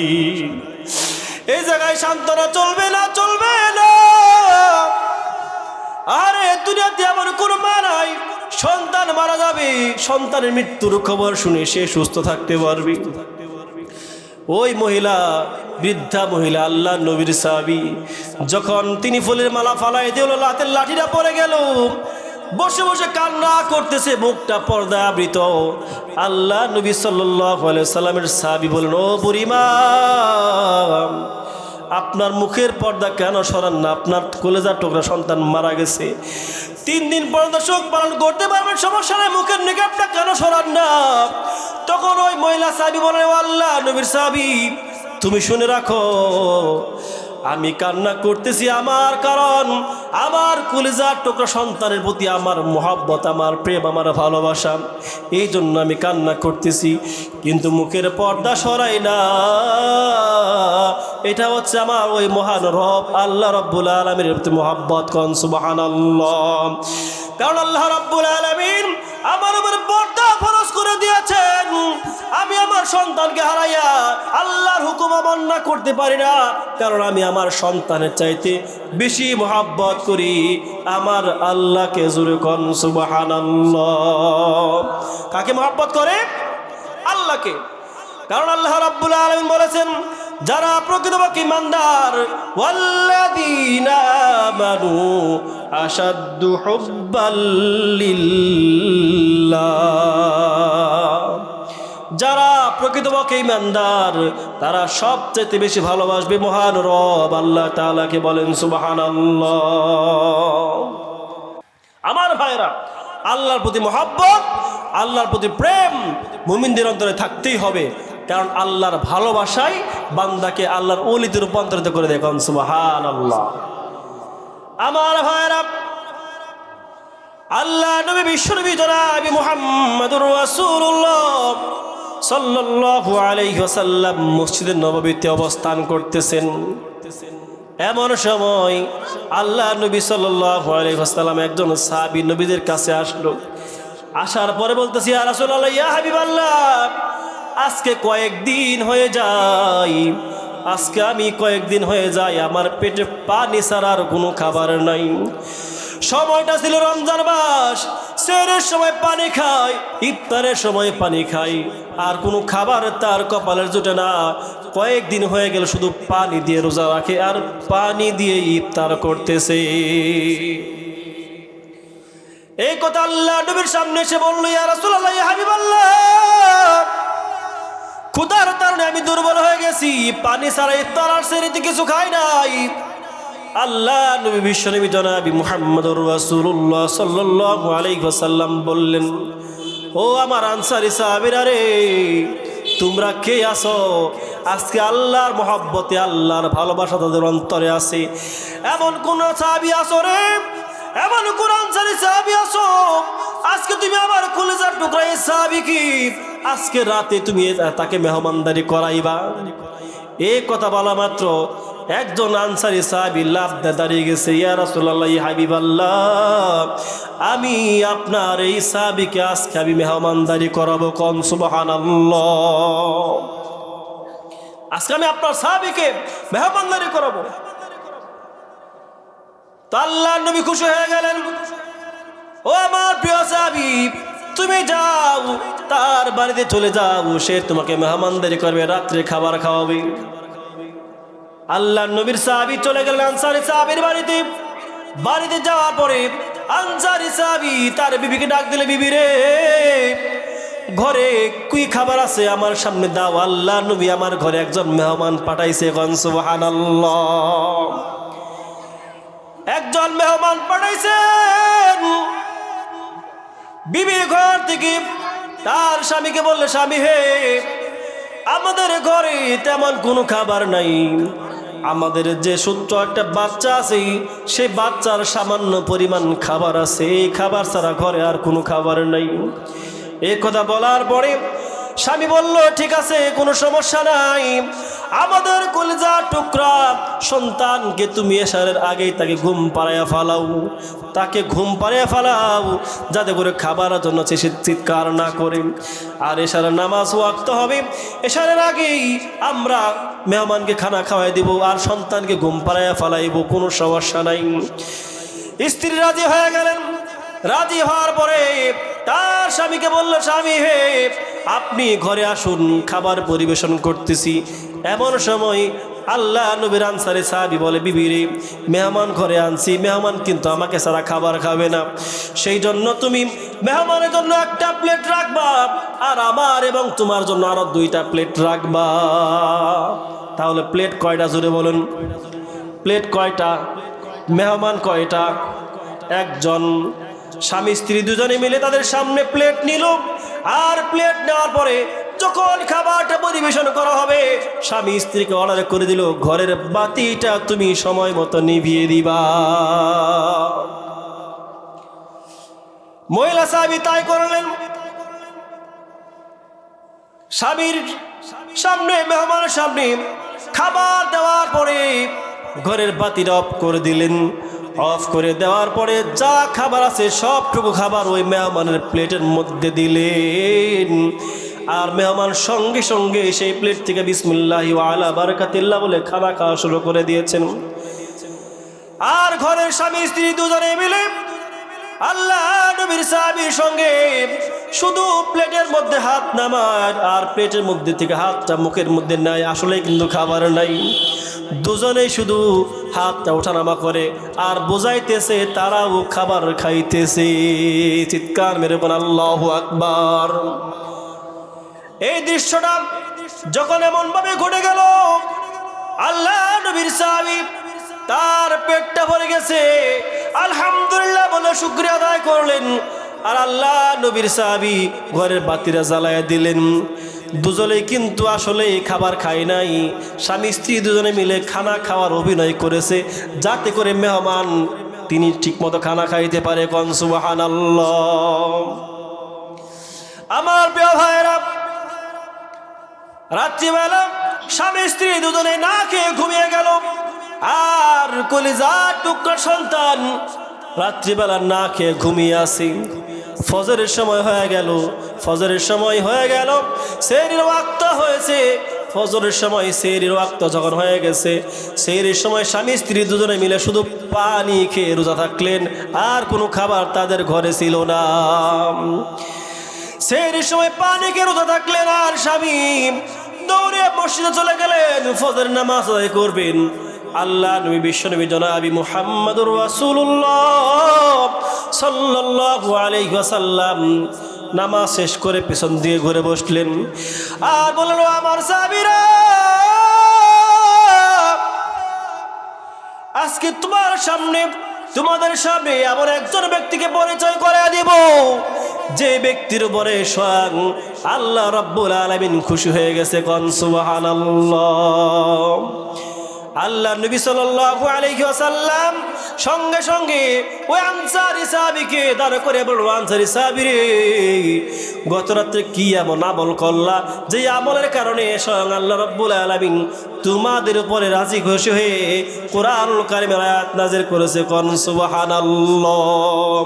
এই জায়গায় সান্ত্বনা চলবে না। আরে দুনিয়াতে এমন কোনো মা নাই, সন্তান মারা যাবে, সন্তানের মৃত্যুর খবর শুনে সে সুস্থ থাকতে পারবে। ওই মহিলা, বৃদ্ধা মহিলা, আল্লাহ নবীর সাহাবী, যখন তিনি ফুলের মালা ফালাই দিল, হাতের লাঠিটা পড়ে গেল, বসে বসে কান্না করতেছে, মুখটা পর্দা আবৃত। আল্লাহ নবী সাল্লাল্লাহু আলাইহি সাল্লামের সাহাবী বলেন, ও বুড়িমা, আপনার মুখের পর্দা কেন সরান না? আপনার কলেজার টুকরা সন্তান মারা গেছে, 3 দিন পর্যন্ত শোক পালন করতে পারবেন, সমস্যা নাই, মুখের নিকাবটা কেন সরান না? তখন ওই মহিলা সাহাবী বলেন, আল্লাহ নবীর সাহাবী, তুমি শুনে রাখো, আমি কান্না করতেছি আমার কারণ আমার কলিজার টুকরা সন্তানের প্রতি আমার মহব্বত, আমার প্রেম, আমার ভালোবাসা, এই জন্য আমি কান্না করতেছি, কিন্তু মুখের পর্দা সরাই না। এটা হচ্ছে আমার ওই মহান রব আল্লাহ রাব্বুল আলামিনের প্রতি মহব্বত। কোন সুবহানাল্লাহ। কারণ আল্লাহ রাব্বুল আলামিন আমার উপর পর্দা ফরজ করে দিয়েছেন। আমি আমার সন্তানকে হারাইয়া আল্লাহর হুকুম অমান্য করতে পারি না, কারণ আমি আমার সন্তানের চাইতে বেশি মহব্বত করি আমার আল্লাহকে। জোরে কোন সুবহানাল্লাহ। কাকে মহব্বত করে? আল্লাহকে। কারণ আল্লাহ রাব্বুল আলামিন বলেছেন, যারা প্রকৃতপক্ষে ইমানদার, ওয়াল্লাযীনা আমানু আশাদ্দু হুব্বাল লিল্লাহ, যারা প্রকৃতপক্ষে ইমানদার তারা সবচেয়ে বেশি ভালোবাসবে মহান রব আল্লাহ তাআলাকে। বলেন সুবহানাল্লাহ। আমার ভাইরা, আল্লাহর প্রতি মহব্বত, আল্লাহর প্রতি প্রেম মুমিনদের অন্তরে থাকতেই হবে, কারণ আল্লাহর ভালোবাসাই বান্দাকে আল্লাহর ওলিতে রূপান্তরিত করে দেয়। কোন সুবহানাল্লাহ। আমার ভাইরা, আল্লাহ নবী বিশ্বনবী জনাব মুহাম্মদুর রাসূলুল্লাহ সাল্লাল্লাহু আলাইহি ওয়াসাল্লাম মসজিদে নববীতে অবস্থান করতেছেন। এমন সময় আল্লাহ নবী সাল্লাল্লাহু আলাইহি ওয়াসাল্লাম একজন সাহাবী নবীদের কাছে আসলো। আসার পরে বলতেছি, ইয়া রাসূলুল্লাহ, ইয়া হাবিবাল্লাহ, আজকে কয়েকদিন হয়ে যায়, কয়েকদিন হয়ে যায় আমার পেটে পানি ছাড়া আর কোনো খাবার নাই। সময়টা ছিল রমজান মাস, সেহরের সময় পানি খাই, ইফতারের সময় পানি খাই, আর কোনো খাবার তার কপালের জুটে না। কয়েকদিন হয়ে গেল শুধু পানি দিয়ে রোজা রাখে আর পানি দিয়ে ইফতার করতেছে। এই কথা আল্লাহ নবীর সামনে এসে বলল, ইয়া রাসূলুল্লাহ, ইয়া হাবিবাল্লাহ, ক্ষুধার কারণে আমি দুর্বল হয়ে গেছি, পানি ছাড়া ইফতার আর সেহরিতে কিছু খাই নাই। আল্লাহ নবী বিশ্বনবী জনাব মুহাম্মদুর রাসূলুল্লাহ সাল্লাল্লাহু আলাইহি ওয়াসাল্লাম বললেন, ও আমার আনসারী সাহাবীরা রে, তোমরা কে আছো? আজকে আল্লাহর মহব্বতে, আল্লাহর ভালোবাসা তাদের অন্তরে আছে। এমন কোন সাহাবী আছো রে, এমন কোন আনসারী সাহাবী আছো, আজকে তুমি আমার কলিজার টুকরা এই সাহাবী কি আজকে রাতে তুমি তাকে মেহমানদারি করাইবা? এই কথা বলা মাত্র একজন আনসারী সাহাবী লাফ দিয়ে দাঁড়িয়ে গেছে, ইয়া রাসূলুল্লাহ, ইয়া হাবিবাল্লাহ, আমি আপনার এই সাহাবীকে আজকে আমি মেহমানদারি করাবো। কোন সুবহানাল্লাহ। আজকে আমি আপনার সাহাবীকে মেহমানদারি করাবো। তো আল্লাহর নবী খুশি হয়ে গেলেন, ও আমার প্রিয় সাহাবী, তুমি যাও তার বাড়িতে চলে যাও, সে তোমাকে মেহমানদারি করবে, রাত্রে খাবার খাওয়াবে। আল্লাহর নবীর সাহাবী চলে গেলেন আনসারী সাহাবীর বাড়িতে। বাড়িতে যাওয়ার পরে আনসারী সাহাবী তার বিবিকে ডাক দিলে, বিবি রে, ঘরে কি খাবার আছে আমার সামনে দাও, আল্লাহ নবী আমার ঘরে একজন মেহমান পাঠাইছে। সুবহানাল্লাহ, একজন মেহমান পাঠাইছেন। বিবি ঘর থেকে তার স্বামীকে বললে, স্বামী হে, আমাদের ঘরে তেমন কোনো খাবার নাই, আমাদের যে ছোট্ট একটা বাচ্চা আছে সেই বাচ্চার সামান্য পরিমাণ খাবার আছে, এই খাবার ছাড়া ঘরে আর কোনো খাবার নাই। এই কথা বলার পরে স্বামী বলল, ঠিক আছে, কোনো সমস্যা নাই, আমাদের কলিজার টুকরা সন্তানকে তুমি এশারের আগেই তাকে ঘুম পাড়াইয়া ফালাও, তাকে ঘুম পাড়াইয়া ফালাও, যাতে করে খাবারের জন্য চিৎকার না করে। আর এশারের নামাজ ওয়াক্ত হবে, এশারের আগেই আমরা মেহমানকে খানা খাওয়াই দিব আর সন্তানকে ঘুম পাড়াইয়া ফালাইব, কোনো সমস্যা নাই। স্ত্রী রাজি হয়ে গেলেন। রাজি হওয়ার পরে তার স্বামীকে বলল, স্বামী হে, আপনি ঘরে আসুন, খাবার পরিবেশন করতেছি। এমন সময় আল্লাহ নবীর আনসারী সাহাবী বলে, বিবি রে, মেহমান ঘরে আনছি, মেহমান কিন্তু আমাকে ছাড়া খাবার খাবে না, সেই জন্য তুমি মেহমানের জন্য একটা প্লেট রাখবা আর আমার এবং তোমার জন্য আরো 2টা প্লেট রাখবা। তাহলে প্লেট কয়টা জোরে বলুন? প্লেট কয়টা? মেহমান কয়টা? একজন। স্বামী স্ত্রী দুজনে মিলে তাদের সামনে প্লেট নিল। আর প্লেট নেওয়ার পরে যখন খাবারটা পরিবেশন করা হবে, স্বামী স্ত্রীকে অর্ডার করে দিল, ঘরের বাতিটা তুমি সময় মতো নিভিয়ে দিবা। মহিলা সাহাবী তাই করলেন। স্বামীর সামনে, মেহমানের সামনে খাবার দেওয়ার পরে ঘরের বাতিটা অফ করে দিলেন। অফ করে দেওয়ার পরে যা খাবার আছে সবটুকু খাবার ওই মেহমানের প্লেটের মধ্যে দিলেন। আর মেহমান সঙ্গে সঙ্গে সেই প্লেট থেকে বিসমিল্লাহি ওয়া আলা বারাকাতিল্লাহ বলে খানা খাওয়া শুরু করে দিয়েছেন। আর ঘরের স্বামী স্ত্রী দুজনে মিলে আল্লাহ নবীর সাহাবীর সঙ্গে শুধু প্লেটের মধ্যে হাত নামায় আর প্লেটের মধ্যে থেকে হাতটা মুখের মধ্যে নেয়, আসলে কিন্তু খাবার নাই। দুজনেই শুধু হাতটা ওঠানামা করে আর বোঝাইতেছে তারাও খাবার খাইতেছে। চিৎকার মেরে বলেন আল্লাহু আকবার। এই দৃশ্যটা যখন এমন ভাবে ঘটে গেল, আল্লাহ নবীর সাহাবী তার পেটটা ভরে গেছে, আলহামদুলিল্লাহ বলে শুকরিয়া আদায় করলেন। আর আল্লাহ নবীর সাহাবী ঘরের বাতিরা জ্বালায়া দিলেন। দুজনেই কিন্তু আসলে খাবার খায় নাই, স্বামী স্ত্রী দুজনে মিলে খানা খাওয়ার অভিনয় করেছে, যাতে করে মেহমান তিনি ঠিকমতো খানা খাইতে পারে। কোন সুবহানাল্লাহ। আমার প্রিয় ভাইরা, রাত্রিবেলা স্বামী স্ত্রী দুজনে না খেয়ে ঘুমিয়ে গেল। আর কলিজার টুকরা সন্তান রাত্রিবেলা না খেয়ে ঘুমিয়ে আসি। ফজরের সময় হয়ে গেল, ফজরের সময় হয়ে গেল, সেহরির ওয়াক্ত হয়েছে। ফজরের সময় সেহরির ওয়াক্ত যখন হয়ে গেছে, সেহরির সময় স্বামী স্ত্রী দুজনে মিলে শুধু পানি খেয়ে রোজা থাকলেন, আর কোনো খাবার তাদের ঘরে ছিল না। সেহরির সময় পানি খেয়ে রোজা থাকলেন আর স্বামী দৌড়ে মসজিদে চলে গেলেন ফজরের নামাজ আদায় করবেন। আল্লাহ নবী বিশ্বনবী জনাবি মুহাম্মদুর রাসূলুল্লাহ সাল্লাল্লাহু আলাইহি ওয়াসাল্লাম নামাজ শেষ করে পিছন দিয়ে ঘুরে বসলেন আর বললেন, আমার সাহাবীরা, আজকে তোমাদের সামনে এমন একজন ব্যক্তিকে পরিচয় করে দেব, যে ব্যক্তির উপরে স্বয়ং আল্লাহ রাব্বুল আলামিন খুশি হয়ে গেছে। কোন সুবহানাল্লাহ। আল্লাহ নবী সাল্লাল্লাহু আলাইহি ওয়াসাল্লাম সঙ্গে সঙ্গে ওই আনসারী সাহাবীকে দাঁড় করে বলল, আনসারী সাহাবী রে, গত রাত্রে কি এমন আমল করলা যে আমলের কারণে স্বয়ং আল্লাহ রাব্বুল আলামিন তোমাদের উপরে রাজি খুশি হয়ে কোরআনুল কারীমের আয়াত নাযিল করেছে। কোন সুবহানাল্লাহ।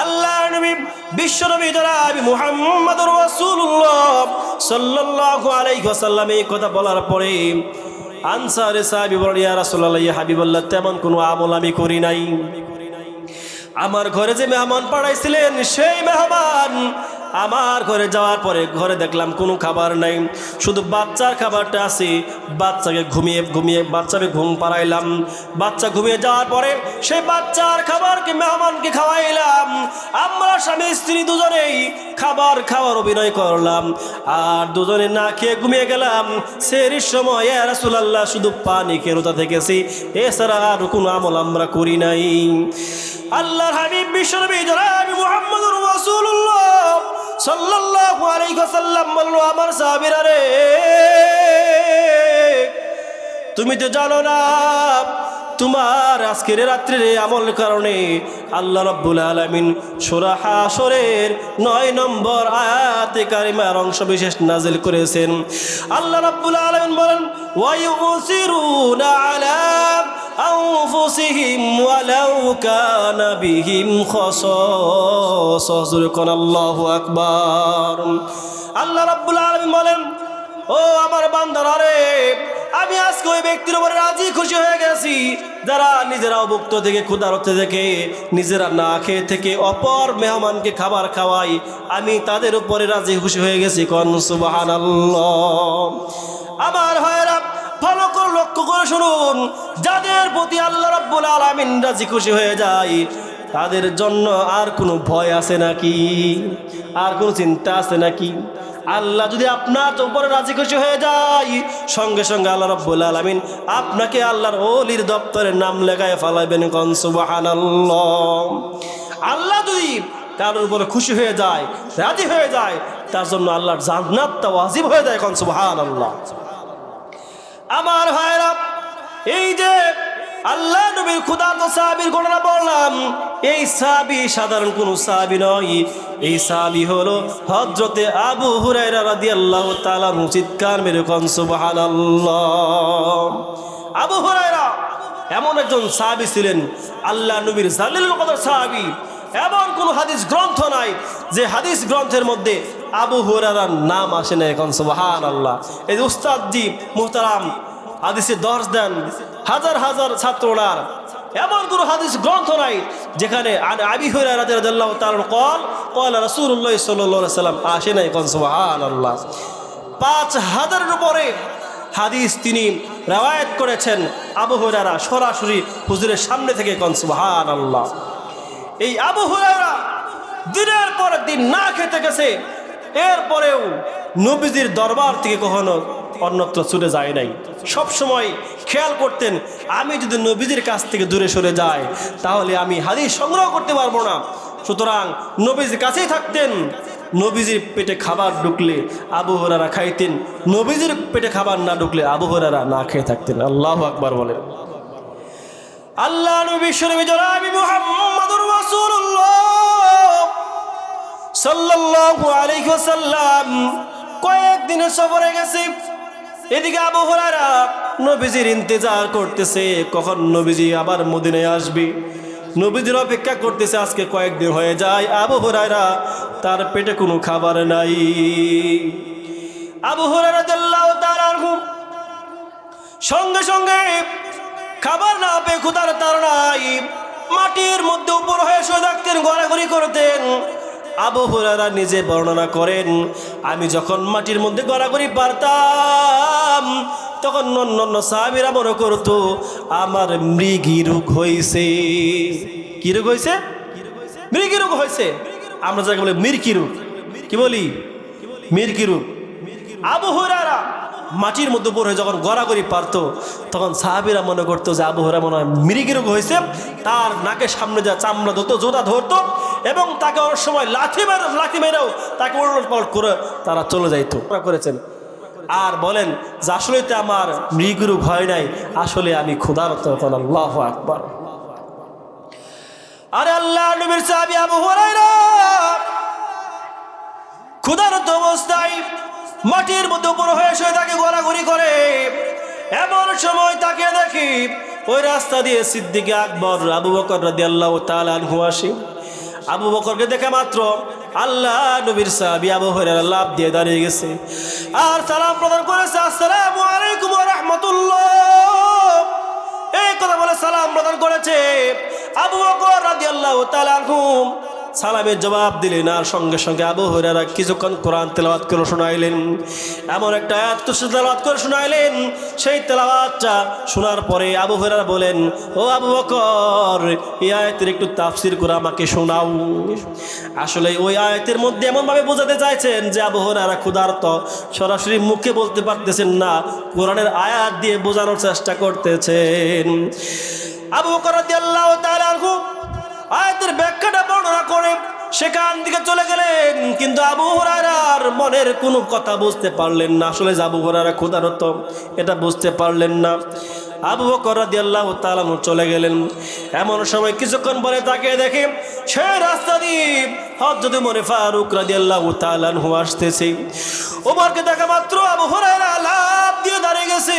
আল্লাহ নবী বিশ্বনবী জনাব মুহাম্মদুর রাসূলুল্লাহ সাল্লাল্লাহু আলাইহি ওয়াসাল্লাম এই কথা বলার পরে আনসারী সাহাবী বলেন, ইয়া রাসূলুল্লাহ, ইয়া হাবিবাল্লাহ, তেমন কোনো আমল আমি করি নাই। আমার ঘরে যে মেহমান পাঠাইছিলেন সেই মেহমান আমার ঘরে যাওয়ার পরে ঘরে দেখলাম কোনো খাবার নাই, শুধু বাচ্চার খাবারটা আছে। বাচ্চাকে বাচ্চাকে ঘুম পাড়াইলাম। বাচ্চা ঘুমিয়ে যাওয়ার পরে সেই বাচ্চার খাবারকে মেহমানকে খাওয়াইলাম। আমরা স্বামী স্ত্রী দুজনেই খাবার খাওয়ার অভিনয় করলাম, আর দুজনে না খেয়ে ঘুমিয়ে গেলাম। সেহরির সময় ইয়া রাসূলুল্লাহ শুধু পানি খেয়ে রোজা থেকেছি, এছাড়া আর কোনো আমল আমরা করি নাই। আল্লাহর হাবিব বিশ্বনবী জনাব মুহাম্মদুর রাসূলুল্লাহ সাল্লাল্লাহু আলাইহি ওয়াসাল্লাম বলল, আমার সাহাবীরা রে, তুমি তো জানো না তোমার আজকের রাত্রির আমল কারণে আল্লাহ রাব্বুল আলামিন সূরা হাশরের 9 নম্বর আয়াতে কারিমার অংশ বিশেষ নাজিল করেছেন। আল্লাহ রাব্বুল আলামিন বলেন, ওয়া ইউসিরুনা আলা আনফুসিহিম ওয়ালাউ কানা বিহিম খাসাসা। যুরকান আল্লাহু আকবার। আল্লাহ রাব্বুল আলামিন বলেন, ও আমার বান্দারা রে, আমি আজকে ওই ব্যক্তির উপরে রাজি খুশি হয়ে গেছি যারা নিজেরাও ভুক্ত থেকে ক্ষুধার্ত থেকে নিজেরা না খেয়ে থেকে অপর মেহমানকে খাবার খাওয়াই, আমি তাদের উপরে রাজি খুশি হয়ে গেছি। কোন সুবহানাল্লাহ। আমার ভাইরা ভালো করে লক্ষ্য করে শুনুন, যাদের প্রতি আল্লাহ রাব্বুল আলামিন রাজি খুশি হয়ে যায় তাদের জন্য আর কোনো ভয় আছে নাকি? আর কোনো চিন্তা আছে নাকি? আল্লাহ যদি আপনার উপরে রাজি খুশি হয়ে যায়, সঙ্গে সঙ্গে আল্লাহ রাব্বুল আলামিন আপনাকে আল্লাহর ওলির দপ্তরের নাম লেখায় ফালাইবেন। কোন সুবহানাল্লাহ। আল্লাহ যদি কারোর উপরে খুশি হয়ে যায়, রাজি হয়ে যায়, তার জন্য আল্লাহর জান্নাতটা ওয়াজিব হয়ে যায়। কোন সুবহানাল্লাহ। আমার ভাইরা, এই যে আল্লাহ নবীর ক্ষুধার্ত সাহাবীর ঘটনা বললাম, এই সাহাবী সাধারণ কোন সাহাবী নয়। এই সাহাবী হলো হযরতে আবু হুরায়রা রাদিয়াল্লাহু তাআলা। চিৎকার মেরে কোন সুবহানাল্লাহ। আবু হুরায়রা এমন একজন সাহাবী ছিলেন, আল্লাহ নবীর জালিলুল কদর সাহাবী। এমন কোন হাদিস গ্রন্থ নাই যে হাদিস গ্রন্থের মধ্যে আবু হুরায়রার নাম আসে না। কোন সুবহানাল্লাহ। এই উস্তাদ জি মুহতারাম হাদিসে দর্শ দেন, হাজার হাজার ছাত্ররা, এমন কোন হাদিস গ্রন্থ নাই যেখানে আবু হুরায়রা রাদিয়াল্লাহু তাআলা ক্বালা রাসূলুল্লাহ সাল্লাল্লাহু আলাইহি ওয়াসাল্লাম আসে নাই। কোন সুবহানাল্লাহ। 5000-এর উপরে হাদিস তিনি রওয়ায়াত করেছেন আবু হুরায়রা সরাসরি হুজুরের সামনে থেকে। কোন সুবহানাল্লাহ। এই আবু হুরায়রা দিনের পর দিন না খেতে গেছে, এরপরেও নবীজির দরবার থেকে কখনো অন্যত্র ছুটে যায় নাই। সব সময় খেয়াল করতেন, আমি যদি নবীজির কাছ থেকে দূরে সরে যাই তাহলে আমি হাদিস সংগ্রহ করতে পারবো না। সুতরাং নবীজির কাছেই থাকতেন। নবীজির পেটে খাবার ঢুকলে আবু হুরায়রা খাইতেন, নবীজির পেটে খাবার না ঢুকলে আবু হুরায়রা না খেয়ে থাকতেন। আল্লাহু আকবার বলেন। আল্লাহ নবী বিশ্বনবী জনাব মুহাম্মদুর রাসূলুল্লাহ সাল্লাল্লাহু আলাইহি ওয়াসাল্লাম কয়েকদিনের সফরে গেছে। এদিকে আবু হুরায়রা নবীজির ইন্তজার করতেছে, কখন নবীজি আবার মদিনায় আসবে। নবীজির অপেক্ষা করতেছে। আজকে কয়েকদিন হয়ে যায়, আবু হুরায়রা তার পেটে কোনো খাবার নাই। আবু হুরায়রা রাদিয়াল্লাহু তাআলা সঙ্গে সঙ্গে খাবার না পেয়ে ক্ষুধার তাড়নায় মাটির মধ্যে উপর হয়ে শুয়ে থাকতেন, গড়াগড়ি করতেন। আবু হুরায়রা নিজে বর্ণনা করেন, আমি যখন মাটির মধ্যে গড়াগড়ি পারতাম তখন অন্যান্য সাহাবীরা মনে করতো আমার মৃগী রোগ হয়েছে। কি রোগ হয়েছে? মৃগী রোগ হয়েছে। আমরা যাকে বলি মির্কি রোগ। কি বলি? মির্কি রোগ। আবু হুরায়রা মাটির মধ্যে উপর হয়ে যখন গড়াগড়ি পারতো তখন সাহাবীরা মনে করতো যে আবু হুরায়রা মনে হয় মৃগী রোগ হয়েছে। তার নাকের সামনে যা চামড়া ধরতো, জোড়া ধরতো এবং তাকে অনেক সময় লাঠি মেরেও তাকে উলটপালট করে তারা চলে যাইতো করেছেন। আর বলেন যে আসলে তো আমার মৃগী রোগ হয় নাই, আসলে আমি ক্ষুধার্ত। আল্লাহু আকবার। আরে আল্লাহ নবীর সাহাবী আবু হুরায়রা ক্ষুধার্ত অবস্থায় মাটির মধ্যে উপর হয়ে শুয়ে তাকে গড়াগড়ি করে। এমন সময় তাকে দেখি ওই রাস্তা দিয়ে সিদ্দিক আকবর আবু বকর রাদিয়াল্লাহু তাআলা আনহু আসে। আবু বকরকে দেখা মাত্র আল্লাহ নবীর সাহাবী আবু হুরায়রা লাফ দিয়ে দাঁড়িয়ে গেছে আর সালাম প্রদান করেছে, আসসালামু আলাইকুম ওয়া রাহমাতুল্লাহ। এই কথা বলে সালাম প্রদান করেছে। আবু বকর রাদিয়াল্লাহু তাআলা আনহু সালামের জবাব দিলেন আর সঙ্গে সঙ্গে আবু হুরায়রা কিছুক্ষণ কোরআন তেলাওয়াত করে শোনাইলেন। এমন একটা আয়াত তেলাওয়াত করে শোনাইলেন, সেই তেলাওয়াতটা শোনার পরে আবু হুরায়রা বলেন, ও আবু বকর, এই আয়াতের একটু তাফসীর করে আমাকে শোনাও। আসলে ওই আয়াতের মধ্যে এমনভাবে বোঝাতে চাইছেন যে আবু হুরায়রা ক্ষুধার্ত, সরাসরি মুখে বলতে পারতেছেন না, কোরআনের আয়াত দিয়ে বোঝানোর চেষ্টা করতেছেন। আবু বকর রাদিয়াল্লাহু তাআলা আনহু আয়াতের ব্যাখ্যাটা বর্ণনা করে সেখান থেকে চলে গেলেন, কিন্তু আবু হুরায়রার মনের কোনো কথা বুঝতে পারলেন না। আসলে যে আবু হুরায়রা ক্ষুধার্ত এটা বুঝতে পারলেন না। আবু বকর রাদিয়াল্লাহু তাআলা চলে গেলেন। এমন সময় কিছুক্ষণ পরে তাকে দেখে সে রাস্তা দিয়ে হযরত ওমর ফারুক রাদিয়াল্লাহু তাআলা আসতেছে। ওমরকে দেখা মাত্র আবু হুরায়রা লাফ দিয়ে দাঁড়িয়ে গেছে।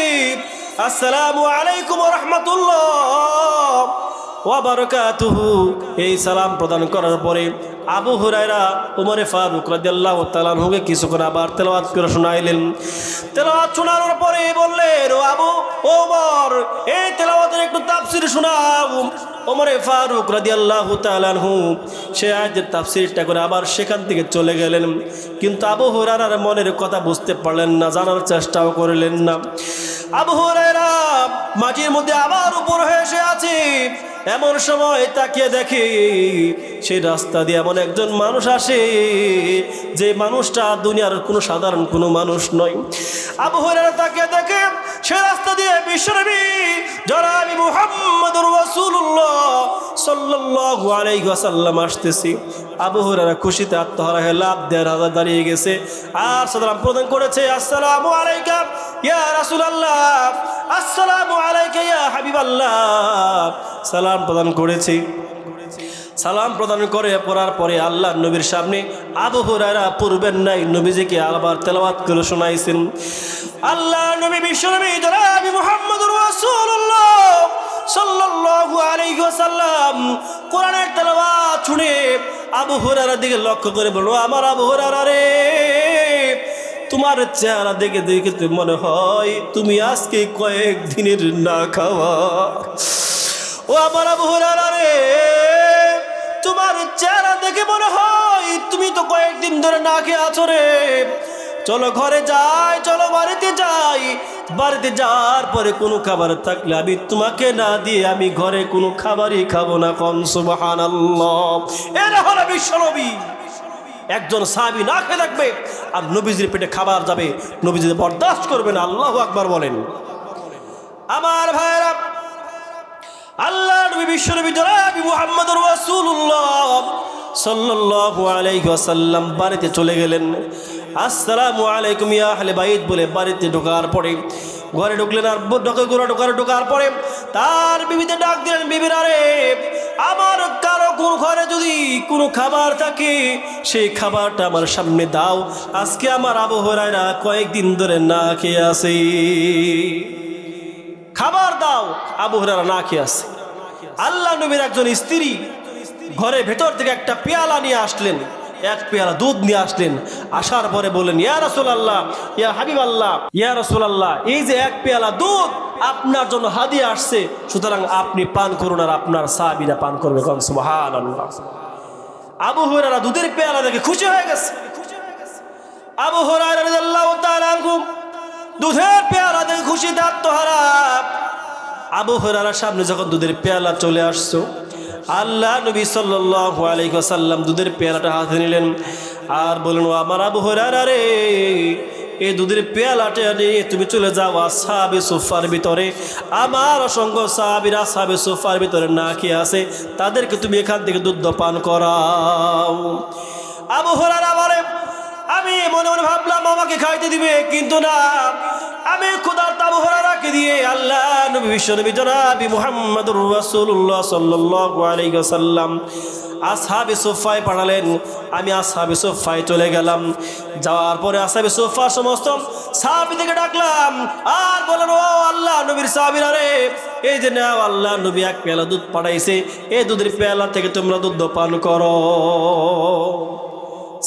আসসালামু আলাইকুম ওয়া রাহমাতুল্লাহ ওয়া বারাকাতুহু, এই সালাম প্রদান করার পরে আবু হুরায়রা ওমর ফারুক রাদিয়াল্লাহু তাআলা আনহুকে কিছুক্ষণ আবার তেলাওয়াত করে শোনাইলেন। তেলাওয়াত শোনানোর পরে বললেন, ও আবু ওমর, এই তেলাওয়াতের একটু তাফসীর শোনাও। ওমর ফারুক রাদিয়াল্লাহু তাআলা আনহু সে আয়াতের তাফসীরটা করে আবার সেখান থেকে চলে গেলেন, কিন্তু আবু হুরায়রার মনের কথা বুঝতে পারলেন না, জানার চেষ্টাও করলেন না। আবু হুরায়রা মাটির মধ্যে আবার উপর হয়ে এসে আছে। এমন সময় তাকিয়ে দেখে সেই রাস্তা দিয়ে এমন একজন মানুষ আসে, যে মানুষটা দুনিয়ার কোনো সাধারণ কোনো মানুষ নয়। আবু হুরায়রা তাকিয়ে দেখে সে রাস্তা দিয়ে বিশ্বনবী জনাব মুহাম্মদুর রাসূলুল্লাহ সাল্লাল্লাহু আলাইহি ওয়াসাল্লাম আসতেছে। আবু হুরায়রা খুশিতে আত্মহারা হয়ে লাফ দিয়ে রাজা দাঁড়িয়ে গেছে আর সালাম প্রদান করেছে, আসসালামু আলাইকা ইয়া রাসূলুল্লাহ, আসসালামু আলাইকা ইয়া হাবিবাল্লাহ, সালাম প্রদান করেছি। সালাম প্রদান করে পড়ার পরে আল্লাহ নবীর সামনে আবু হুরায়রা পূর্বের নাই নবীজিকে আবার তেলাওয়াত করে শোনাইছেন। আল্লাহ নবী বিশ্বনবী জনাব মুহাম্মদুর রাসূলুল্লাহ সাল্লাল্লাহু আলাইহি ওয়াসাল্লাম কোরআনের তেলাওয়াত শুনে আবু হুরায়রার দিকে লক্ষ্য করে বলল, আমার আবু হুরায়রা রে, তোমার চেহারা দেখে দেখে তো মনে হয় তুমি আজকে কয়েকদিনের না খাওয়া। ও আমার আবু হুরায়রা রে, তোমার চেহারা দেখে মনে হয় তুমি তো কয়েকদিন ধরে না খেয়ে আছো রে। চলো ঘরে যাই, চলো বাড়িতে যাই, বাড়িতে যাওয়ার পরে কোনো খাবার থাকলে আমি তোমাকে না দিয়ে আমি ঘরে কোনো খাবারই খাবো না। কোন সুবহানাল্লাহ। এরা হলো বিশ্বনবী। একজন সাহাবী না খেয়ে থাকবে আর নবীজির পেটে খাবার যাবে, নবীজি বরদাস্ত করবে না। আল্লাহু আকবার বলেন। আমার ভাইরা, আল্লাহ নবী বিশ্বনবী জনাব মুহাম্মদুর রাসূলুল্লাহ সাল্লাল্লাহু আলাইহি ওয়াসাল্লাম বাড়িতে চলে গেলেন। আসসালামু আলাইকুম ইয়া আহলে বাইত বলে বাড়িতে ঢোকার পরে ঘরে ঢুকলেন। আর ঢোকার পরে তার বিবিতে ডাক দিলেন, বিবিরা রে, আমার কারো কোন ঘরে যদি কোনো খাবার থাকে সেই খাবারটা আমার সামনে দাও। আজকে আমার আবু হুরায়রা কয়েকদিন ধরে না খেয়ে আছে, খাবার দাও। আবু হুরায়রা না খেয়ে আছে। আল্লাহ নবীর একজন স্ত্রী ঘরে ভেতর থেকে একটা পেয়ালা নিয়ে আসলেন, এক পেয়ালা দুধ নিয়ে আসলেন। আসার পরে বললেন, ইয়া রাসূলুল্লাহ, ইয়া হাবিবাল্লাহ, ইয়া রাসূলুল্লাহ, এই যে এক পেয়ালা দুধ আপনার জন্য হাদিয়া আসছে, সুতরাং আপনি পান করুন আর আপনার সাহাবীরা পান করবে। সুবহানাল্লাহ। আবু হুরায়রা দুধের পেয়ালা দেখে খুশি হয়ে গেছে। আবু হুরায়রা রাদিয়াল্লাহু তাআলা আনহু দুধের পেয়ালা দেখে খুশিতে আত্মহারা। আবু হুরায়রার সামনে যখন দুধের পেয়ালা চলে আসছো, আল্লাহ নবী সাল্লাল্লাহু আলাইহি ওয়াসাল্লাম দুধের পেয়ালাটা হাতে নিলেন আর বললেন, আমার আবু হুরায়রা রে, এই দুধের পেয়ালাটা নিয়ে তুমি চলে যাও আসহাবে সুফার ভিতরে। আমার অসংখ্য সাহাবীরা আসহাবে সুফার ভিতরে না খেয়ে আছে, তাদেরকে তুমি এখান থেকে দুধ পান করাও। আবু হুরায়রা বলে, আমি মনে মনে ভাবলাম আমাকে খাইতে দিবে, কিন্তু না, আমি ক্ষুধার্ত আবু হুরায়রাকে দিয়ে আল্লাহ নবী বিশ্বনবী জনাব মুহাম্মদুর রাসূলুল্লাহ সাল্লাল্লাহু আলাইহি ওয়াসাল্লাম আসহাবে সুফায় পাঠালেন। আমি আসহাবে সুফায় চলে গেলাম। যাওয়ার পরে আসহাবে সুফা সমস্ত সাহাবীদেরকে ডাকলাম আর বললাম, ও আল্লাহ নবীর সাহাবীরা রে, এই যে নাও, আল্লাহ নবী এক পেয়ালা দুধ পাঠাইছে, এই দুধের পেয়ালা থেকে তোমরা দুধ পান করো।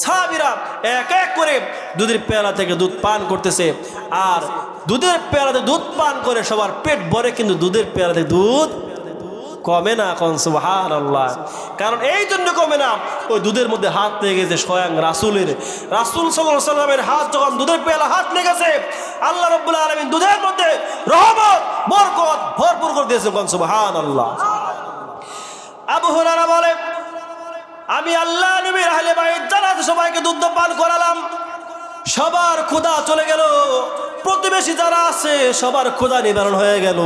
সাহাবীরা এক এক করে দুধের পেয়ালা থেকে দুধ পান করতেছে। আর দুধের পেয়ালাতে দুধ পান করে সবার পেট ভরে, কিন্তু দুধের পেয়ালাতে দুধ কমে না, কোন সুবহানাল্লাহ। কারণ এই জন্য কমে না, ওই দুধের মধ্যে হাত লেগে গেছে স্বয়ং রাসূল সাল্লাল্লাহু আলাইহি সাল্লামের হাত, যখন দুধের পেয়ালা হাত লেগেছে আল্লাহ রাব্বুল আলামিন দুধের মধ্যে রহমত বরকত ভরপুর করে দিয়েছেন, কোন সুবহানাল্লাহ। আবু হুরায়রা বলে, আমি আল্লাহ নবীর আহলে বাইত যারা সবাইকে দুধ পান করালাম, সবার ক্ষুধা চলে গেল, প্রতিবেশী যারা আছে সবার ক্ষুধা নিবারণ হয়ে গেল।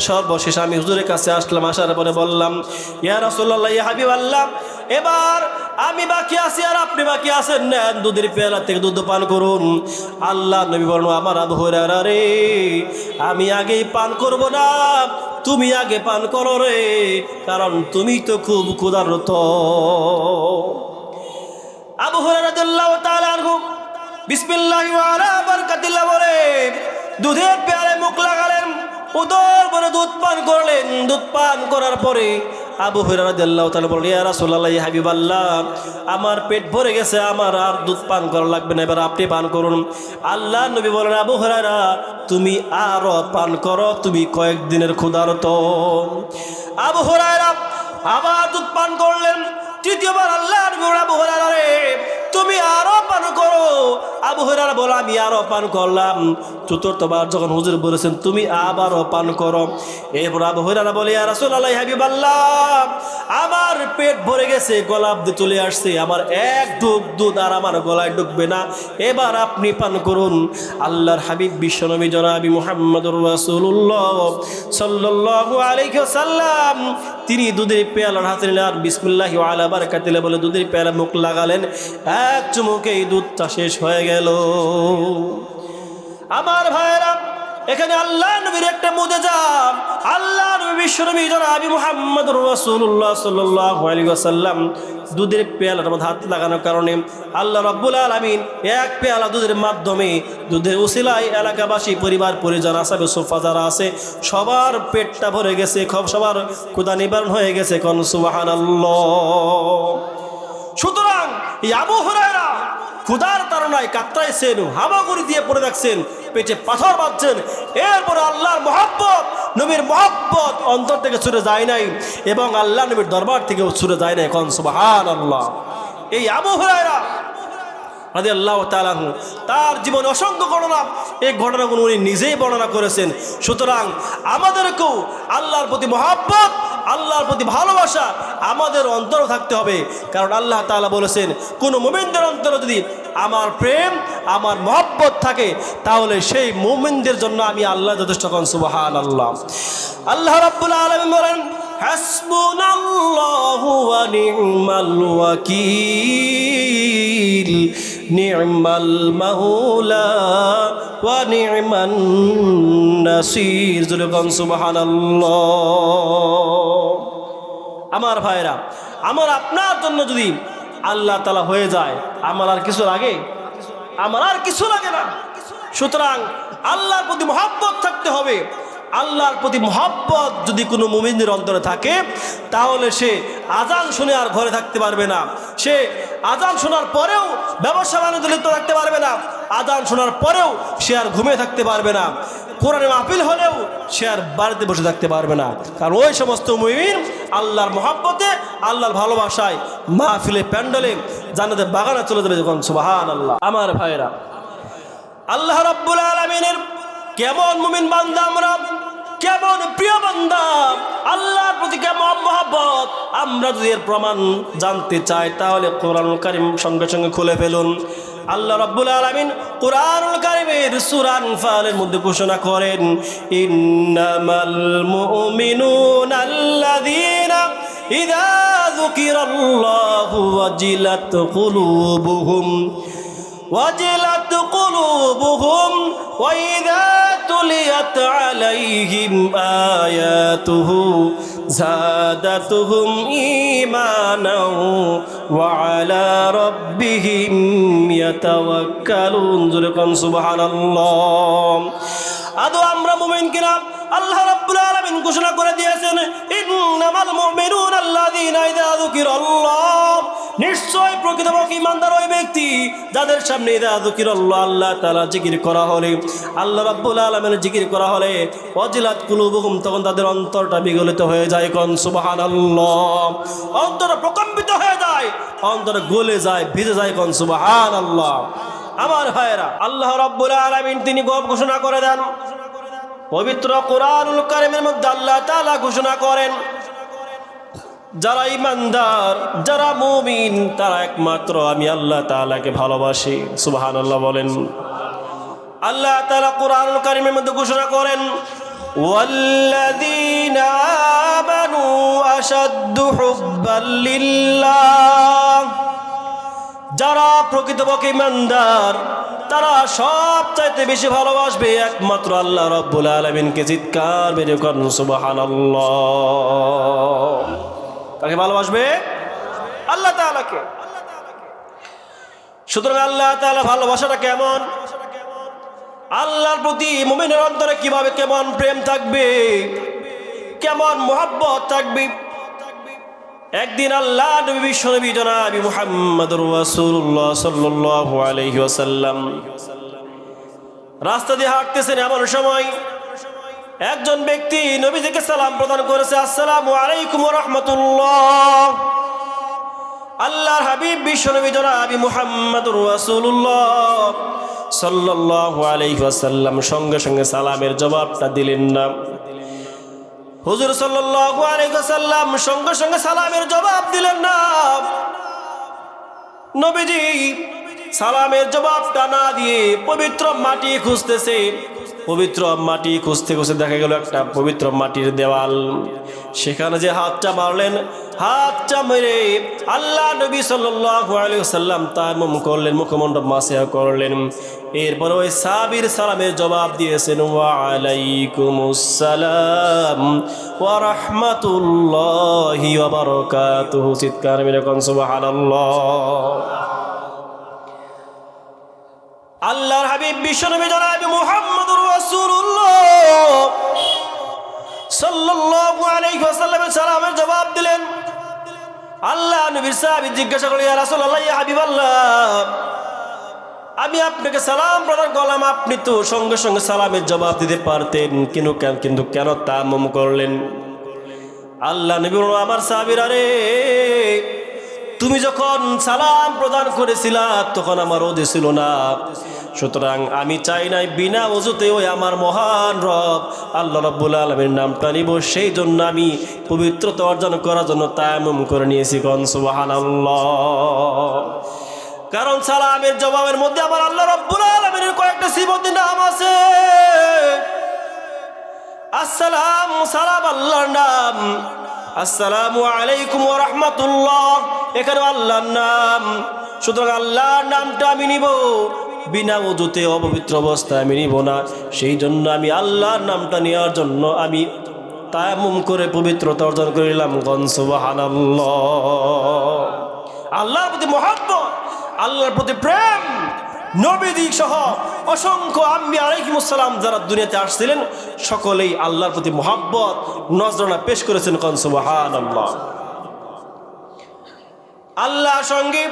সর্বশেষ আমি হুজুরের কাছে আসলাম, আসার পরে বললাম, ইয়া রাসূলুল্লাহ, ইয়া হাবিবাল্লাহ, এবার আমি বাকি আছি আর আপনি বাকি আছেন, নেন দুধের পেয়ালা থেকে দুধ পান করুন। আল্লাহ নবী বলল, আমার আবু হুরায়রা রে, আমি আগেই পান করব না, তুমি আগে পান করো রে, কারণ তুমি তো খুব ক্ষুধার্ত। আবু হুরায়রা রাদিয়াল্লাহু তাআলা আনহু বিসমিল্লাহি ওয়া আলা বারাকাতিল্লাহ বলে দুধের পেয়ালায় মুখ লাগালেন, উদর ভরে দুধ পান করলেন। দুধ পান করার পরে আবু হুরায়রা রাদিয়াল্লাহু তাআলা বললেন, ইয়া রাসূলুল্লাহ, ইয়া হাবিবাল্লাহ, আমার পেট ভরে গেছে, আমার আর দুধ পান করা লাগবে না, এবার আপনি পান করুন। আল্লাহ নবী বলেন, আবু হুরায়রা, তুমি আরো পান করো, তুমি কয়েকদিনের ক্ষুধার্ত। আবু হুরায়রা আবার দুধ পান করলেন। তৃতীয়বার আল্লাহ নবী বলেন, আবু হুরায়রা রে, তুমি আরো পান করো। আবু হুরায়রা বলে, আমি আরো পান করলাম। চতুর্থবার যখন হুজুর বলেছেন, তুমি আবারও পান করো। এরপর আবু হুরায়রা বলে, ইয়া রাসূলুল্লাহ, ইয়া হাবিবাল্লাহ, আমার পেট ভরে গেছে, গলা অবধি চলে আসছে, আমার এক ঢোক দুধ আর আমার গলায় ঢুকবে না, এবার আপনি পান করুন। আল্লাহর হাবিব বিশ্বনবী জনাবি মুহাম্মদুর রাসূলুল্লাহ সাল্লাল্লাহু আলাইহি ওয়াসাল্লাম তিনি দুধের পেয়ালার হাতে নিলেন আর বিসমিল্লাহি ওয়া আলা বারাকাতিল্লাহ বলে দুধের পেয়ালা মুখ লাগালেন। এক চুমুকেই দুধটা শেষ হয়ে গেল। আমার ভাইরা, এখানে আল্লাহ নবীর একটা মুজিজা, আল্লাহ নবী বিশ্বনবী জনাবি মুহাম্মদুর রাসূলুল্লাহ সাল্লাল্লাহু আলাইহি ওয়াসাল্লাম দুধের পেয়ালার মধ্যে হাত লাগানোর কারণে আল্লাহ রাব্বুল আলামিন এক পেয়ালা দুধের মাধ্যমে, দুধের উসিলায় এলাকাবাসী, পরিবার পরিজন, আসহাবে সুফা যারা আছে সবার পেটটা ভরে গেছে, সবার ক্ষুধা নিবারণ হয়ে গেছে, কোন সুবহানাল্লাহ। সুতরাং আবু হুরায়রা ক্ষুধার তাড়নায় কাতরাইছেন, হামাগুড়ি দিয়ে পড়ে রাখছেন, পেটে পাথর বাঁধছেন, এরপর আল্লাহর মহব্বত, নবীর মহব্বত অন্তর থেকে ছুটে যায় নাই এবং আল্লাহ নবীর দরবার থেকেও ছুটে যায় নাই, কোন সুবহানাল্লাহ। এই আবু হুরায়রা রাদিয়াল্লাহু তাআলা আনহু তার জীবনে অসংখ্য ঘটনা, এই ঘটনাগুলো উনি নিজেই বর্ণনা করেছেন। সুতরাং আমাদেরকেও আল্লাহর প্রতি মহব্বত, আল্লাহর প্রতি ভালোবাসা আমাদের অন্তরে থাকতে হবে। কারণ আল্লাহ তাআলা বলেছেন, কোন মুমিনদের অন্তরে যদি আমার প্রেম, আমার মহব্বত থাকে, তাহলে সেই মুমিনদের জন্য আমি আল্লাহ যথেষ্ট, কোন সুবহানাল্লাহ। আল্লাহ রাব্বুল আলামিন বলেন, হাসবুনাল্লাহু ওয়া নি'মাল ওয়াকিল, নি'মাল মাওলা ওয়া নি'মান নাসির, যখন সুবহানাল্লাহ। আমার ভাইরা, আমার আপনার জন্য যদি আল্লাহ তাআলা হয়ে যায়, আমার আর কিছু লাগে? আমার আর কিছু লাগে না। সুতরাং আল্লাহর প্রতি মহব্বত থাকতে হবে। আল্লাহর প্রতি মহব্বত যদি কোনো মুমিনের অন্তরে থাকে, তাহলে সে আজান শুনে আর ঘরে থাকতে পারবে না, সে আজান শোনার পরেও ব্যবসা বাণিজ্যে লিপ্ত থাকতে পারবে না, আজান শোনার পরেও সে আর ঘুমিয়ে থাকতে পারবে না, কোরআনে মাহফিল হলেও সে আর বাড়িতে বসে থাকতে পারবে না। কারণ ওই সমস্ত মুমিন আল্লাহর মহব্বতে, আল্লাহর ভালোবাসায় মাহফিলে, প্যান্ডেলে, জান্নাতের বাগানে চলে যাবে, যখন সুবহানাল্লাহ। আমার ভাইরা, আল্লাহ রাব্বুল আলামিনের কেমন মুমিন বান্দা আমরা, কেমন প্রিয় বান্দা, আল্লাহর প্রতি কেমন মহব্বত, আমরা যদি এর প্রমাণ জানতে চাই তাহলে কোরআনুল কারীম সঙ্গে সঙ্গে খুলে ফেলুন। আল্লাহ রাব্বুল আলামিন কোরআনুল কারীমের সূরা আনফালের মধ্যে ঘোষণা করেন, ইন্নামাল মুমিনুনা আল্লাযীনা ইযা যুকিরাল্লাহু ওয়াজিলাত কুলুবুহুম وإذا تليت عليهم آياته زادتهم إيمانا وعلى ربهم يتوكلون, سبحان الله। আদৌ আমরা মুমিন কিনা? আল্লাহ রাব্বুল আলামিন ঘোষণা করে দিয়েছেন, ইন্নামাল মুমিনুনা আল্লাযীনা ইযা যুকিরাল্লাহ, নিশ্চয় অবশ্যই প্রকৃতপক্ষে ইমানদার ওই ব্যক্তি যাদের সামনে ইযা যুকিরাল্লাহ আল্লাহ তাআলা জিকির করা হলে, আল্লাহ রাব্বুল আলামিনের জিকির করা হলে ওয়াজিলাত কুলুবুহুম, তখন তাদের অন্তরটা বিগলিত হয়ে যায়। কোন সুবহানাল্লাহ। অন্তর প্রকম্পিত হয়ে যায়, অন্তর গলে যায়, ভিজে যায়। কোন সুবহানাল্লাহ। আমার ভাইরা, আল্লাহ রাব্বুল আলামিন তিনি ঘোষণা করে দেন পবিত্র কোরআনুল কারীমের মধ্যে। আল্লাহ তাআলা ঘোষণা করেন যারা ইমানদার, যারা মুমিন, তারা একমাত্র আমি আল্লাহ তাআলাকে ভালোবাসি। সুবহানাল্লাহ বলেন। আল্লাহ তাআলা কোরআনুল কারীমের মধ্যে ঘোষণা করেন ওয়াল্লাযীনা আমানু আশাদ্দু হুব্বাল লিল্লাহ, যারা প্রকৃতপক্ষে ইমানদার তারা সবচাইতে বেশি ভালোবাসবে একমাত্র আল্লাহ রাব্বুল আলামিনকে। চিৎকার মেরে করুন সুবহানাল্লাহ। কাকে ভালোবাসবে? আল্লাহ তাআলাকে। সুতরাং আল্লাহ তাআলা ভালোবাসাটা কেমন, আল্লাহর প্রতি মুমিনের অন্তরে কিভাবে কেমন প্রেম থাকবে, কেমন মুহাব্বত থাকবে। একদিন আল্লাহ নবী বিশ্বনবী জনাব মুহাম্মদুর রাসূলুল্লাহ সাল্লাল্লাহু আলাইহি ওয়াসাল্লাম রাস্তা দিয়ে হাঁটতেছেন। এমন সময় একজন ব্যক্তি নবীজিকে সালাম প্রদান করেছে, আসসালামু আলাইকুম ওয়া রাহমাতুল্লাহ। আল্লাহর হাবিব বিশ্বনবী জনাব মুহাম্মদুর রাসূলুল্লাহ সাল্লাল্লাহু আলাইহি ওয়াসাল্লাম সঙ্গে সঙ্গে সালামের জবাবটা দিলেন না। হুজুর সাল্লাল্লাহু আলাইহি ওয়াসাল্লাম সঙ্গে সঙ্গে সালামের জবাব দিলেন না। নবীজি সালামের জবাবটা না দিয়ে পবিত্র মাটি খুঁজতেছে। পবিত্র মাটি খুঁজতে খুঁজতে দেখা গেল একটা পবিত্র মাটির দেওয়াল। সেখানে যে হাতটা মারলেন, হাতটা মেরে আল্লাহ নবী সাল্লাল্লাহু আলাইহি ওয়াসাল্লাম তায়াম্মুম করলেন, মুখমণ্ডপ মাসিহা করলেন। এরপর ওই সাহাবীর সালামের জবাব দিয়েছেন ওয়া আলাইকুমুস সালাম ওয়া রাহমাতুল্লাহি ওয়া বারাকাতুহু। চিৎকার মেরে কোন সুবহানাল্লাহ। আল্লাহর হাবিব বিশ্বনবী জনাব মুহাম্মদুর রাসূলুল্লাহ সাল্লাল্লাহু আলাইহি ওয়াসাল্লামের সালামের জবাব দিলেন। আল্লাহ নবীর সাহাবী জিজ্ঞাসা করলেন, ইয়া রাসূলুল্লাহ, ইয়া হাবিবাল্লাহ, আমি আপনাকে সালাম প্রদান করলাম, আপনি তো সঙ্গে সঙ্গে সালামের জবাব দিতে পারতেন, কিন্তু কেন তায়াম্মুম করলেন? আল্লাহ নবী বললেন, আমার সাহাবীরা রে, তুমি যখন সালাম প্রদান করেছিলা তখন আমার ওযু ছিল না। সুতরাং আমি চাই নাই বিনা ওযুতে ওই আমার মহান রব আল্লাহ রাব্বুল আলামিনের নামটা নিব, সেই জন্য আমি পবিত্রতা অর্জন করার জন্য তায়াম্মুম করে নিয়েছি। কোন সুবহানাল্লাহ। কারণ সালামের জবাবের মধ্যে আমার আল্লাহ রাব্বুল আলামিনের কয়েকটা সিফাতের নাম আছে। আসসালাম, সালাম আল্লাহর নাম। আসসালামু আলাইকুম ওয়া রাহমাতুল্লাহ, এখানে আল্লাহর নাম। সুতরাং আল্লাহর নামটা আমি নিব, বিনা ওযুতে অপবিত্র অবস্থায় আমি নিব না। সেই জন্য আমি আল্লাহর নামটা নেওয়ার জন্য আমি তায়াম্মুম করে পবিত্রতা অর্জন করে নিলাম। কোন সুবহানাল্লাহ। আল্লাহর প্রতি মহব্বত, আল্লাহর প্রতি প্রেম, নবীজি সহ অসংখ্য আম্বিয়া আলাইহিমুস সালাম যারা দুনিয়াতে আসছিলেন সকলেই আল্লাহর প্রতি মহব্বত নজরানা পেশ করেছেন। কোন সুবহানাল্লাহ। আল্লাহর সঙ্গে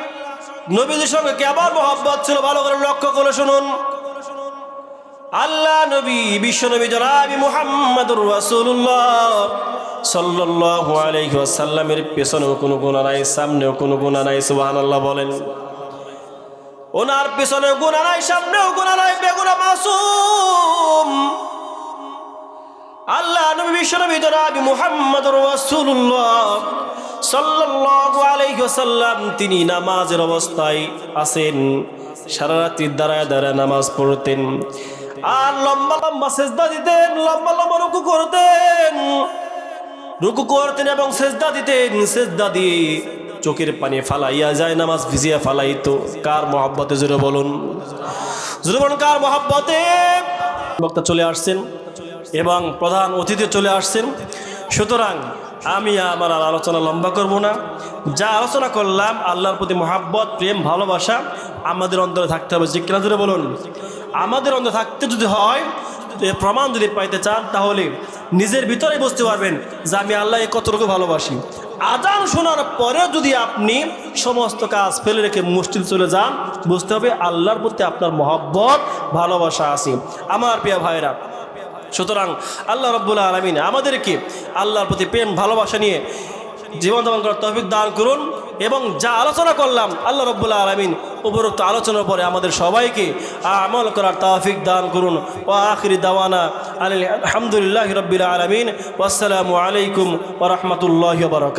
নবীজির সঙ্গে কেমন মহব্বত ছিল ভালো করে লক্ষ্য করে শুনুন। আল্লাহ নবী বিশ্বনবী জনাব মুহাম্মদুর রাসূলুল্লাহ সাল্লাল্লাহু আলাইহি ওয়াসাল্লামের পেছনেও কোনো গুনাহ নাই, সামনেও কোনো গুনাহ নাই। সুবহানাল্লাহ বলেন। ওনার পেছনেও গুনাহ নাই, সামনেও গুনাহ নাই, বেগুনাহ মাসুম। আল্লাহ নবী বিশ্বনবী জনাব মুহাম্মদুর রাসূলুল্লাহ সাল্লাল্লাহু আলাইহি ওয়াসাল্লাম তিনি নামাজের অবস্থায় আছেন, সারা রাত্রি দাঁড়ায় দাঁড়ায় নামাজ পড়তেন, আর লম্বা লম্বা সেজদা দিতেন, লম্বা লম্বা রুকু করতেন এবং সেজদা দিতেন। সেজদা দিয়ে চোখের পানি ফালাইয়া যায়, নামাজ ভিজিয়া ফালাইতো। কার মহব্বতে জোরে বলুন, জোরে বলুন, কার মহব্বতে? বক্তা চলে আসছেন এবং প্রধান অতিথি চলে আসছেন। সুতরাং আমি আমার আলোচনা লম্বা করব না। যা আলোচনা করলাম আল্লাহর প্রতি মহব্বত, প্রেম, ভালোবাসা আমাদের অন্তরে থাকতে হবে। যে কিনা জোরে বলুন, আমাদের অন্তরে থাকতে যদি হয়, প্রমাণ যদি পাইতে চান তাহলে নিজের ভিতরে বুঝতে পারবেন যে আমি আল্লাহকে কতটুকু ভালোবাসি। আজান শোনার পরে যদি আপনি সমস্ত কাজ ফেলে রেখে মসজিদ চলে যান, বুঝতে হবে আল্লাহর প্রতি আপনার মহব্বত ভালোবাসা আছে। আমার প্রিয় ভাইরা, সুতরাং আল্লাহ রাব্বুল আলামিন আমাদেরকে আল্লাহর প্রতি প্রেম ভালোবাসা নিয়ে জীবনযাপন করার তৌফিক দান করুন। এবং যা আলোচনা করলাম আল্লাহ রাব্বুল আলামিন উপরোক্ত আলোচনার পরে আমাদের সবাইকে আমল করার তৌফিক দান করুন। ওয়া আখিরি দাওয়ানা আলহামদুলিল্লাহি রাব্বিল আলামিন। ওয়াসসালামু আলাইকুম ওয়া রাহমাতুল্লাহি ওয়া বারাকাতুহু।